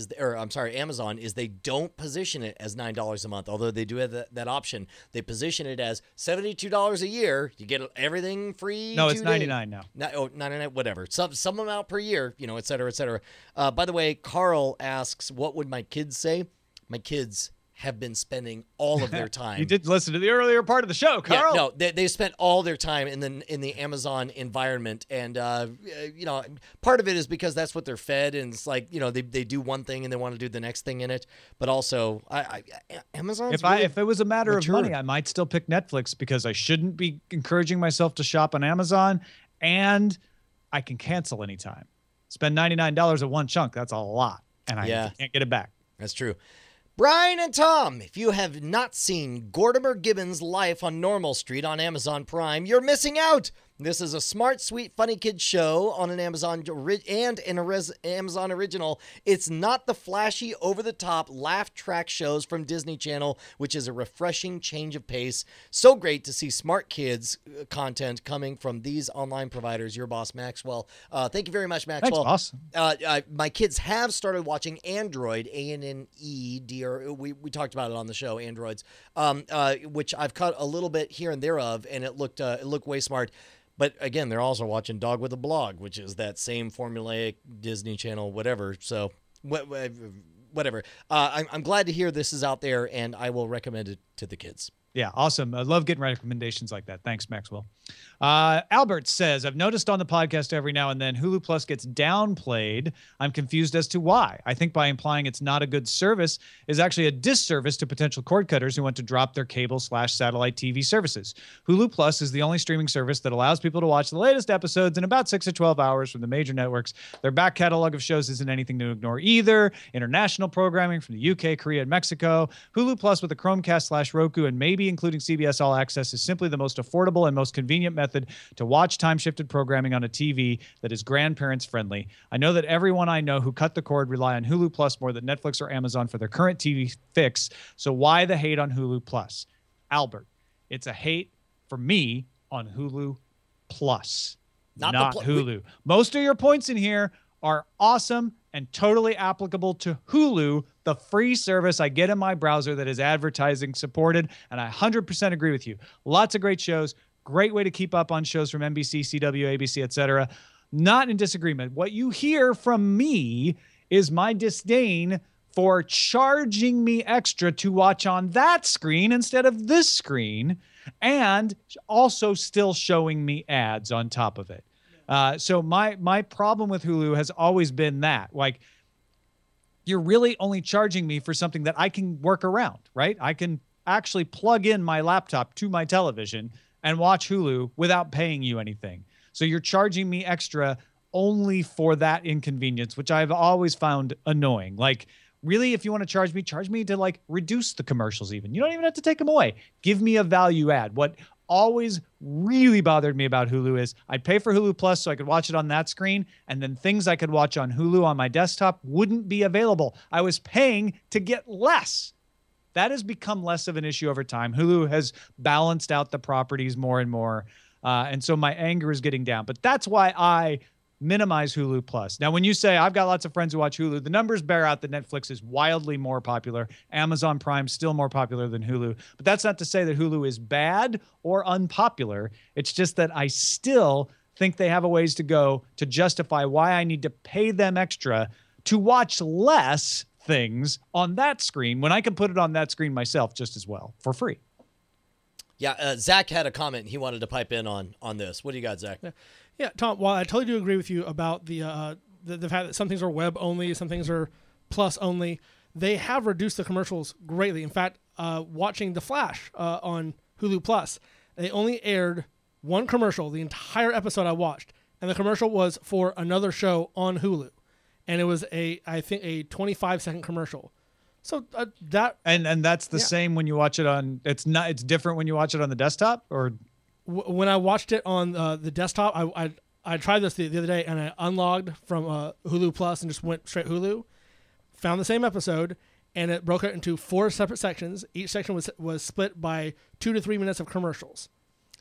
Amazon, is they don't position it as $9 a month, although they do have that option. They position it as $72 a year. You get everything free. No, it's $99 now. $99, whatever. Some amount per year, et cetera, et cetera. By the way, Carl asks, what would my kids say? My kids have been spending all of their time. You did listen to the earlier part of the show, Carl. Yeah, no, they spent all their time in the Amazon environment, and part of it is because that's what they're fed, and it's like they do one thing and they want to do the next thing in it. But also, Amazon's if it was a matter mature. of money, I might still pick Netflix because I shouldn't be encouraging myself to shop on Amazon, and I can cancel anytime. Spend $99 at one chunk. That's a lot, and I can't get it back. That's true. Brian and Tom, if you have not seen Gordimer Gibbons' Life on Normal Street on Amazon Prime, you're missing out. This is a smart, sweet, funny kids show on an Amazon Amazon original. It's not the flashy, over-the-top laugh track shows from Disney Channel, which is a refreshing change of pace. So great to see smart kids content coming from these online providers. Your boss, Maxwell. Thank you very much, Maxwell. Thanks, boss. My kids have started watching Android, ANNED. We talked about it on the show, Androids, which I've cut a little bit here and there of, and it looked way smart. But again, they're also watching Dog with a Blog, which is that same formulaic Disney Channel, whatever. So whatever. I'm glad to hear this is out there, and I will recommend it to the kids. Yeah, awesome. I love getting recommendations like that. Thanks, Maxwell. Albert says, I've noticed on the podcast every now and then Hulu Plus gets downplayed. I'm confused as to why. I think by implying it's not a good service is actually a disservice to potential cord cutters who want to drop their cable/satellite TV services. Hulu Plus is the only streaming service that allows people to watch the latest episodes in about 6 to 12 hours from the major networks. Their back catalog of shows isn't anything to ignore either. International programming from the UK, Korea, and Mexico. Hulu Plus with a Chromecast/Roku and maybe including CBS All Access is simply the most affordable and most convenient method to watch time-shifted programming on a TV that is grandparents friendly. I know that everyone I know who cut the cord rely on Hulu Plus more than Netflix or Amazon for their current TV fix. So why the hate on Hulu Plus? Albert, it's a hate for me on Hulu Plus, not Hulu. Most of your points in here are awesome and totally applicable to Hulu, the free service I get in my browser that is advertising supported, and I 100% agree with you. Lots of great shows, great way to keep up on shows from NBC, CW, ABC, etc. Not in disagreement. What you hear from me is my disdain for charging me extra to watch on that screen instead of this screen, and also still showing me ads on top of it. So my problem with Hulu has always been that, like, you're really only charging me for something that I can work around, right? I can actually plug in my laptop to my television and watch Hulu without paying you anything. So you're charging me extra only for that inconvenience, which I've always found annoying. Like, really, if you want to charge me to like reduce the commercials even. You don't even have to take them away. Give me a value add. What always really bothered me about Hulu is I'd pay for Hulu Plus so I could watch it on that screen, and then things I could watch on Hulu on my desktop wouldn't be available. I was paying to get less. That has become less of an issue over time. Hulu has balanced out the properties more and more, and so my anger is getting down. But that's why I minimize Hulu Plus. Now, when you say I've got lots of friends who watch Hulu, the numbers bear out that Netflix is wildly more popular. Amazon Prime still more popular than Hulu. But that's not to say that Hulu is bad or unpopular. It's just that I still think they have a ways to go to justify why I need to pay them extra to watch less things on that screen when I can put it on that screen myself just as well for free. Yeah, Zach had a comment he wanted to pipe in on this. What do you got, Zach? Yeah, Tom, while I totally do agree with you about the fact that some things are web only, some things are plus only, they have reduced the commercials greatly. In fact, watching The Flash on Hulu Plus, they only aired one commercial the entire episode I watched, and the commercial was for another show on Hulu. And it was I think a 25-second commercial. So that and that's the same when you watch it on. It's different when you watch it on the desktop, or when I watched it on the desktop. I tried this the other day, and I unlogged from Hulu Plus and just went straight Hulu. Found the same episode, and it broke it into 4 separate sections. Each section was split by 2 to 3 minutes of commercials.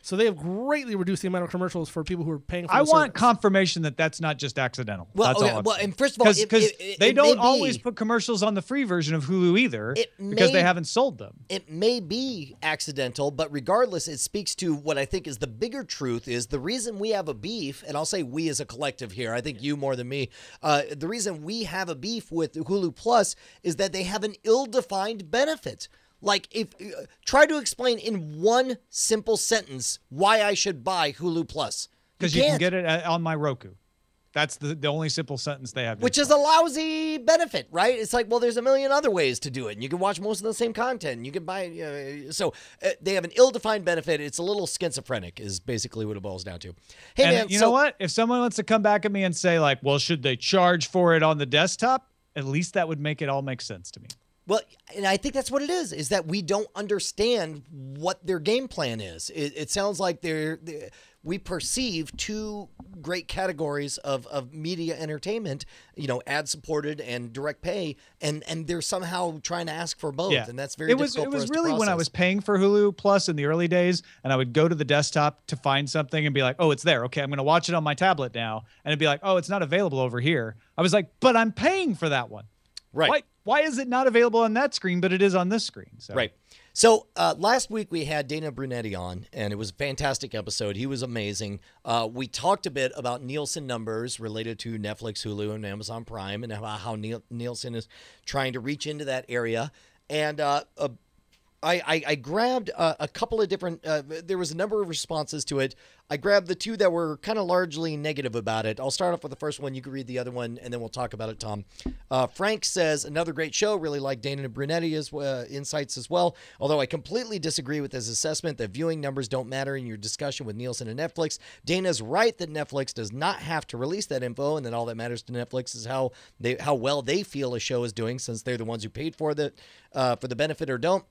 So they have greatly reduced the amount of commercials for people who are paying for I the want service. confirmation that that's not just accidental. Well, that's all. well, and first of all, because they don't always put commercials on the free version of Hulu either, because they haven't sold them. It may be accidental, but regardless, it speaks to what I think is the bigger truth is the reason we have a beef, and I'll say we as a collective here, I think you more than me, the reason we have a beef with Hulu Plus is that they have an ill-defined benefit. Like, if try to explain in one simple sentence why I should buy Hulu Plus. Because you can get it on my Roku. That's the only simple sentence they have. Which is a lousy benefit, right? It's like, well, there's a million other ways to do it. And you can watch most of the same content. And you can buy. They have an ill-defined benefit. It's a little schizophrenic is basically what it boils down to. Hey, man. You know what? If someone wants to come back at me and say, like, well, should they charge for it on the desktop? At least that would make it all make sense to me. Well, and I think that's what it is that we don't understand what their game plan is. It sounds like we perceive 2 great categories of media entertainment, ad-supported and direct pay, and they're somehow trying to ask for both, and that's very difficult for us to process. It was really when I was paying for Hulu Plus in the early days, and I would go to the desktop to find something and be like, oh, it's there. Okay, I'm going to watch it on my tablet now. And it'd be like, oh, it's not available over here. I was like, but I'm paying for that one. Right. Why is it not available on that screen, but it is on this screen? So. Right. So last week we had Dana Brunetti on, and it was a fantastic episode. He was amazing. We talked a bit about Nielsen numbers related to Netflix, Hulu, and Amazon Prime, and how Nielsen is trying to reach into that area. And I grabbed a couple of different, there was a number of responses to it. I grabbed the 2 that were kind of largely negative about it. I'll start off with the first one. You can read the other one, and then we'll talk about it, Tom. Frank says, another great show. Really like Dana and Brunetti's insights as well. Although I completely disagree with his assessment that viewing numbers don't matter in your discussion with Nielsen and Netflix. Dana's right that Netflix does not have to release that info, and that all that matters to Netflix is how well they feel a show is doing, since they're the ones who paid for the benefit or don't.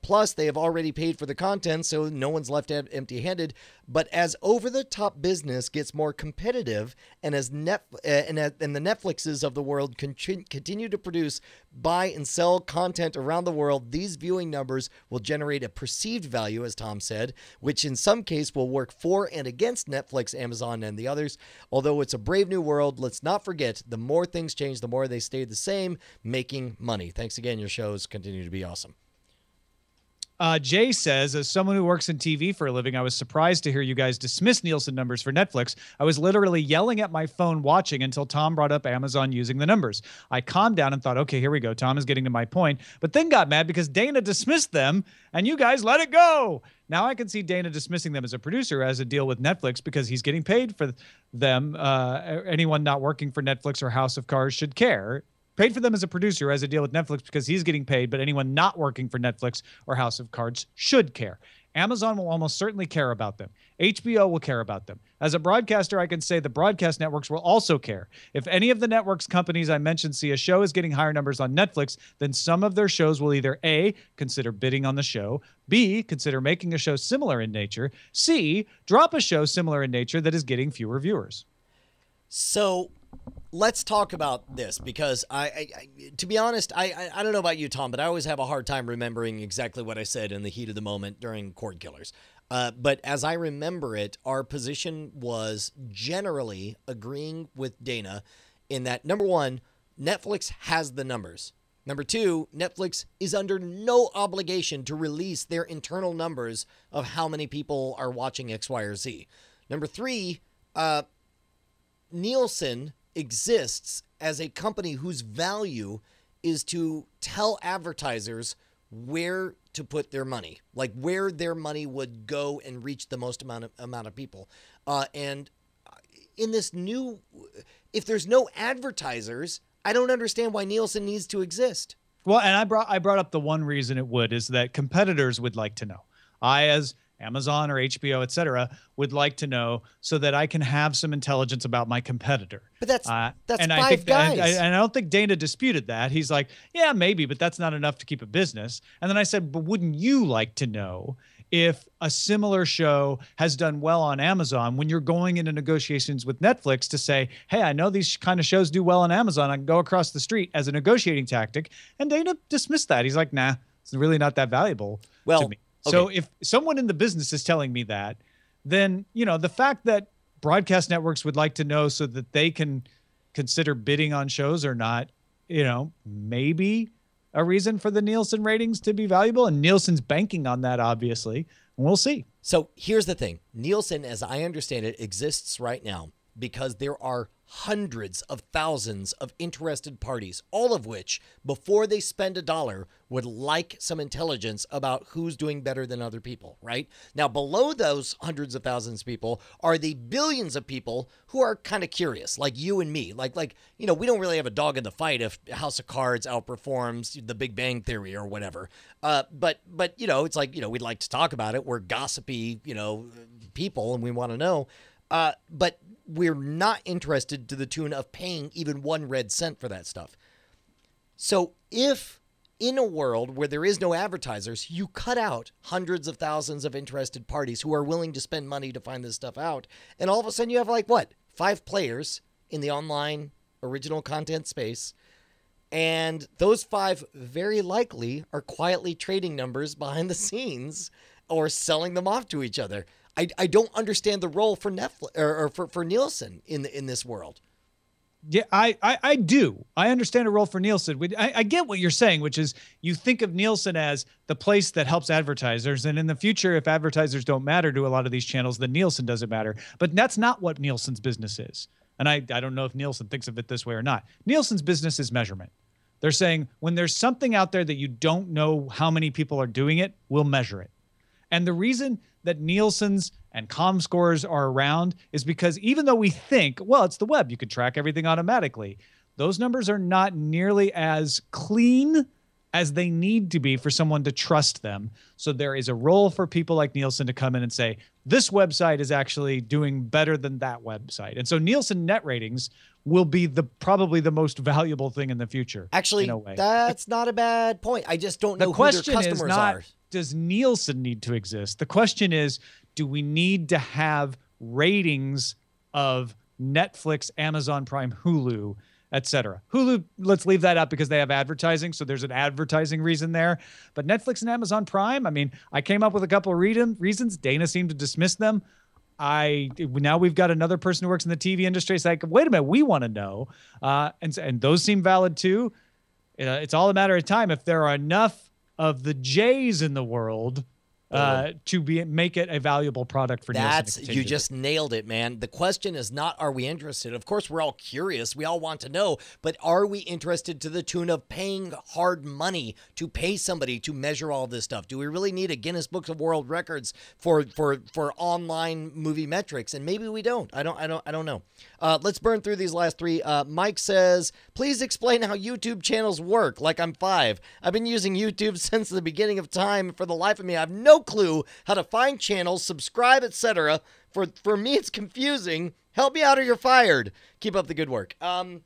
Plus, they have already paid for the content, so no one's left empty-handed. But as over-the-top business gets more competitive, and as and the Netflixes of the world continue to produce, buy, and sell content around the world, these viewing numbers will generate a perceived value, as Tom said, which in some case will work for and against Netflix, Amazon, and the others. Although it's a brave new world, let's not forget, the more things change, the more they stay the same, making money. Thanks again. Your shows continue to be awesome. Jay says, as someone who works in TV for a living, I was surprised to hear you guys dismiss Nielsen numbers for Netflix. I was literally yelling at my phone watching until Tom brought up Amazon using the numbers. I calmed down and thought, okay, here we go. Tom is getting to my point, but then got mad because Dana dismissed them and you guys let it go. Now I can see Dana dismissing them as a producer as a deal with Netflix because he's getting paid for them. Anyone not working for Netflix or House of Cards should care. Paid for them as a producer as a deal with Netflix because he's getting paid, but anyone not working for Netflix or House of Cards should care. Amazon will almost certainly care about them. HBO will care about them. As a broadcaster, I can say the broadcast networks will also care. If any of the networks companies I mentioned see a show is getting higher numbers on Netflix, then some of their shows will either A, consider bidding on the show, B, consider making a show similar in nature, C, drop a show similar in nature that is getting fewer viewers. So let's talk about this because I to be honest, I don't know about you, Tom, but I always have a hard time remembering exactly what I said in the heat of the moment during Cordkillers. But as I remember it, our position was generally agreeing with Dana in that, number one, Netflix has the numbers. Number two, Netflix is under no obligation to release their internal numbers of how many people are watching X, Y, or Z. Number three, Nielsen exists as a company whose value is to tell advertisers where to put their money, like where their money would go and reach the most amount of people. And in this new, if there's no advertisers, I don't understand why Nielsen needs to exist. Well, and I brought up the one reason it would is that competitors would like to know. I, as Amazon or HBO, et cetera, would like to know so that I can have some intelligence about my competitor. But that's and Five Guys. And I don't think Dana disputed that. He's like, yeah, maybe, but that's not enough to keep a business. And then I said, but wouldn't you like to know if a similar show has done well on Amazon when you're going into negotiations with Netflix to say, hey, I know these kind of shows do well on Amazon. I can go across the street as a negotiating tactic. And Dana dismissed that. He's like, nah, it's really not that valuable to me. So if someone in the business is telling me that, then, the fact that broadcast networks would like to know so that they can consider bidding on shows or not, maybe a reason for the Nielsen ratings to be valuable. And Nielsen's banking on that, obviously. And we'll see. So here's the thing. Nielsen, as I understand it, exists right now because there are hundreds of thousands of interested parties, all of which, before they spend $1, would like some intelligence about who's doing better than other people, right? Now, below those hundreds of thousands of people are the billions of people who are kind of curious, like you and me. Like we don't really have a dog in the fight if House of Cards outperforms The Big Bang Theory or whatever. But it's like, we'd like to talk about it. We're gossipy, people, and we want to know. But we're not interested to the tune of paying even 1 red cent for that stuff. So if in a world where there is no advertisers, you cut out hundreds of thousands of interested parties who are willing to spend money to find this stuff out, and all of a sudden you have 5 players in the online original content space, and those 5 very likely are quietly trading numbers behind the scenes or selling them off to each other. I don't understand the role for Netflix or for Nielsen in this world. Yeah, I do. I understand a role for Nielsen. I get what you're saying, which is you think of Nielsen as the place that helps advertisers. And in the future, if advertisers don't matter to a lot of these channels, then Nielsen doesn't matter. But that's not what Nielsen's business is. And I don't know if Nielsen thinks of it this way or not. Nielsen's business is measurement. They're saying when there's something out there that you don't know how many people are doing it, we'll measure it. And the reason that Nielsen's and ComScores are around is because even though we think, well, it's the web, you can track everything automatically, those numbers are not nearly as clean as they need to be for someone to trust them. So there is a role for people like Nielsen to come in and say, this website is actually doing better than that website. And so Nielsen net ratings will be probably the most valuable thing in the future. Actually, in a way. That's not a bad point. I just don't know who their customers are. Does Nielsen need to exist? The question is, do we need to have ratings of Netflix, Amazon Prime, Hulu, etc.? Hulu, let's leave that out because they have advertising, so there's an advertising reason there. But Netflix and Amazon Prime, I came up with a couple of reasons. Dana seemed to dismiss them. Now we've got another person who works in the TV industry. It's like, wait a minute, we want to know. And those seem valid too. It's all a matter of time. If there are enough of the J's in the world to make it a valuable product for Nielsen. You just nailed it, man. The question is not, are we interested? Of course, we're all curious. We all want to know. But are we interested to the tune of paying hard money to pay somebody to measure all this stuff? Do we really need a Guinness Book of World Records for online movie metrics? And maybe we don't. I don't know. Let's burn through these last 3. Mike says, please explain how YouTube channels work like I'm 5. I've been using YouTube since the beginning of time. For the life of me, I have no clue how to find channels, subscribe, etc. For me, it's confusing. Help me out or you're fired. Keep up the good work. I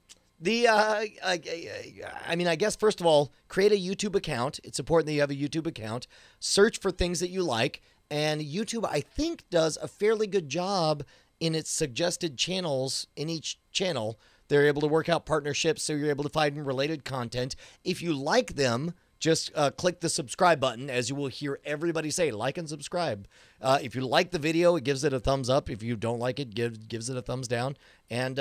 guess, first of all, create a YouTube account. It's important that you have a YouTube account. Search for things that you like. And YouTube, I think, does a fairly good job in its suggested channels in each channel. They're able to work out partnerships so you're able to find related content. If you like them, just click the subscribe button, as you will hear everybody say, like and subscribe. If you like the video, it gives it a thumbs up. If you don't like it, gives it a thumbs down. And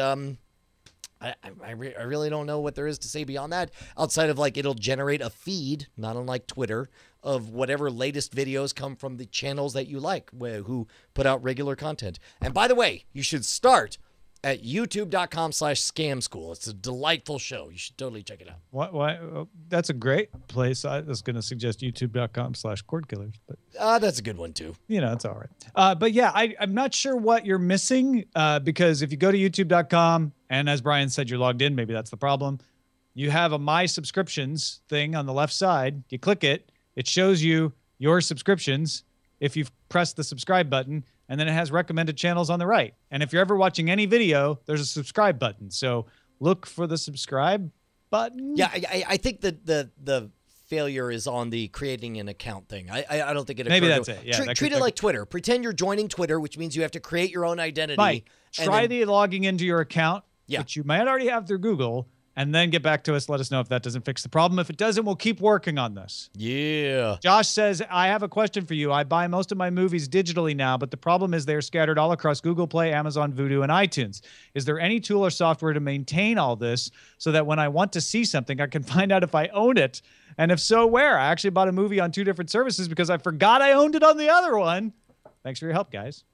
I really don't know what there is to say beyond that, outside of like it'll generate a feed, not unlike Twitter, of whatever latest videos come from the channels that you like, who put out regular content. And by the way, you should start at youtube.com/scamschool. It's a delightful show. You should totally check it out. What? That's a great place. I was going to suggest youtube.com/Cordkillers, but That's a good one too. it's all right. But yeah, I'm not sure what you're missing because if you go to youtube.com and as Brian said, you're logged in, maybe that's the problem. You have a My Subscriptions thing on the left side. You click it. It shows you your subscriptions if you've pressed the subscribe button, and then it has recommended channels on the right. And if you're ever watching any video, there's a subscribe button. So look for the subscribe button. Yeah, I think that the failure is on the creating an account thing. I don't think it occurred. Maybe that's it. Yeah, treat it like Twitter. Pretend you're joining Twitter, which means you have to create your own identity. Mike, try the logging into your account, Yeah. which you might already have through Google, and then get back to us. Let us know if that doesn't fix the problem. If it doesn't, we'll keep working on this. Yeah. Josh says, I have a question for you. I buy most of my movies digitally now, but the problem is they're scattered all across Google Play, Amazon, Vudu, and iTunes. Is there any tool or software to maintain all this so that when I want to see something, I can find out if I own it? And if so, where? I actually bought a movie on 2 different services because I forgot I owned it on the other one. Thanks for your help, guys.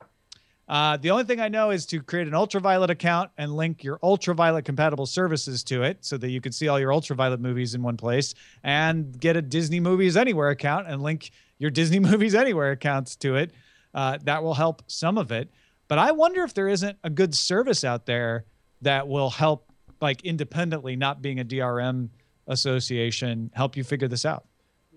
The only thing I know is to create an Ultraviolet account and link your Ultraviolet compatible services to it so that you can see all your Ultraviolet movies in one place, and get a Disney Movies Anywhere account and link your Disney Movies Anywhere accounts to it. That will help some of it. But I wonder if there isn't a good service out there that will help, like independently, not being a DRM association, help you figure this out.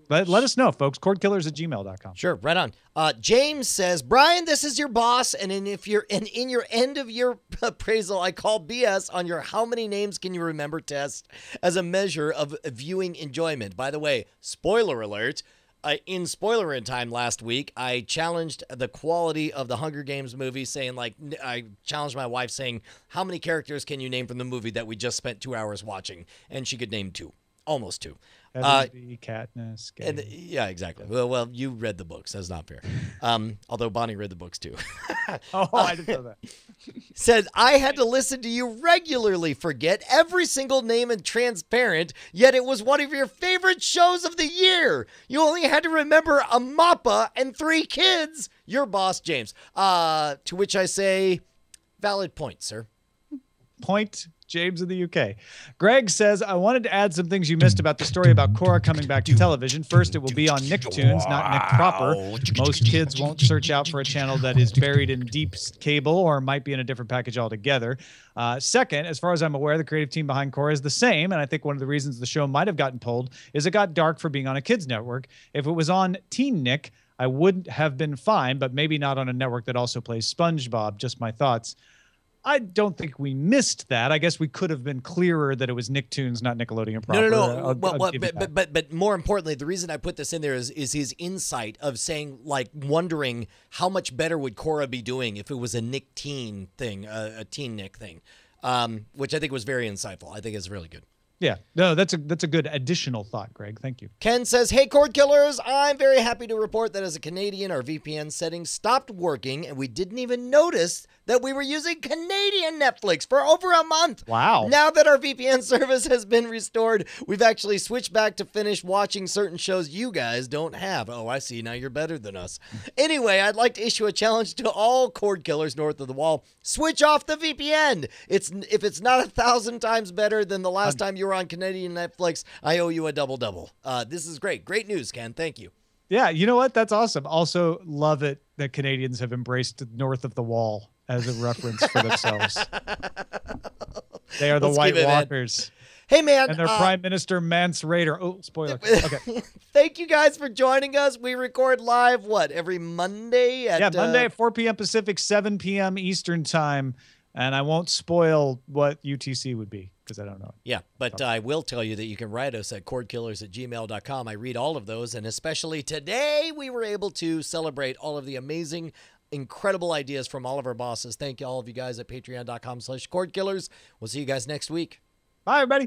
But let us know, folks. Cordkillers@gmail.com. Sure, right on. James says, Brian, this is your boss, and in your end of your appraisal, I call BS on your how many names can you remember test as a measure of viewing enjoyment. By the way, spoiler alert, in Spoiler in Time last week, I challenged the quality of the Hunger Games movie, saying, like, I challenged my wife saying, how many characters can you name from the movie that we just spent 2 hours watching? And she could name 2. Almost 2. Katniss. Yeah, exactly. Well, you read the books. That's not fair. Although Bonnie read the books too. I didn't know that. Said, I had to listen to you regularly forget every single name in Transparent, yet it was one of your favorite shows of the year. You only had to remember a Mappa and 3 kids. Your boss, James. To which I say, valid point, sir. Point, James in the UK. Greg says, I wanted to add some things you missed about the story about Korra coming back to television. First, it will be on Nicktoons, not Nick proper. Most kids won't search out for a channel that is buried in deep cable or might be in a different package altogether. Second, as far as I'm aware, the creative team behind Korra is the same, and I think one of the reasons the show might have gotten pulled is it got dark for being on a kids network. If it was on Teen Nick, I would have been fine, but maybe not on a network that also plays SpongeBob. Just my thoughts. I don't think we missed that. I guess we could have been clearer that it was Nicktoons, not Nickelodeon proper. No. But more importantly, the reason I put this in there is his insight of saying, like, wondering how much better would Korra be doing if it was a Nick Teen thing, a Teen Nick thing, which I think was very insightful. I think it's really good. Yeah, no, that's a good additional thought, Greg. Thank you. Ken says, hey, Cordkillers, I'm very happy to report that as a Canadian, our VPN settings stopped working, and we didn't even notice that we were using Canadian Netflix for over a month. Wow. Now that our VPN service has been restored, we've actually switched back to finish watching certain shows you guys don't have. Oh, I see. Now you're better than us. Anyway, I'd like to issue a challenge to all Cordkillers north of the wall. Switch off the VPN. If it's not 1,000 times better than the last time you were on Canadian Netflix, I owe you a double-double. This is great. Great news, Ken. Thank you. Yeah, you know what? That's awesome. Also, love it that Canadians have embraced north of the wall as a reference for themselves. They are the White Walkers. Hey, man. And their Prime Minister, Mance Rayder. Oh, spoiler. Okay. Thank you guys for joining us. We record live, every Monday? Monday at 4 p.m. Pacific, 7 p.m. Eastern time. And I won't spoil what UTC would be because I don't know. Yeah, but I will tell you that you can write us at cordkillers@gmail.com. I read all of those, and especially today we were able to celebrate all of the amazing, incredible ideas from all of our bosses. Thank you all of you guys at patreon.com/cordkillers. We'll see you guys next week. Bye, everybody.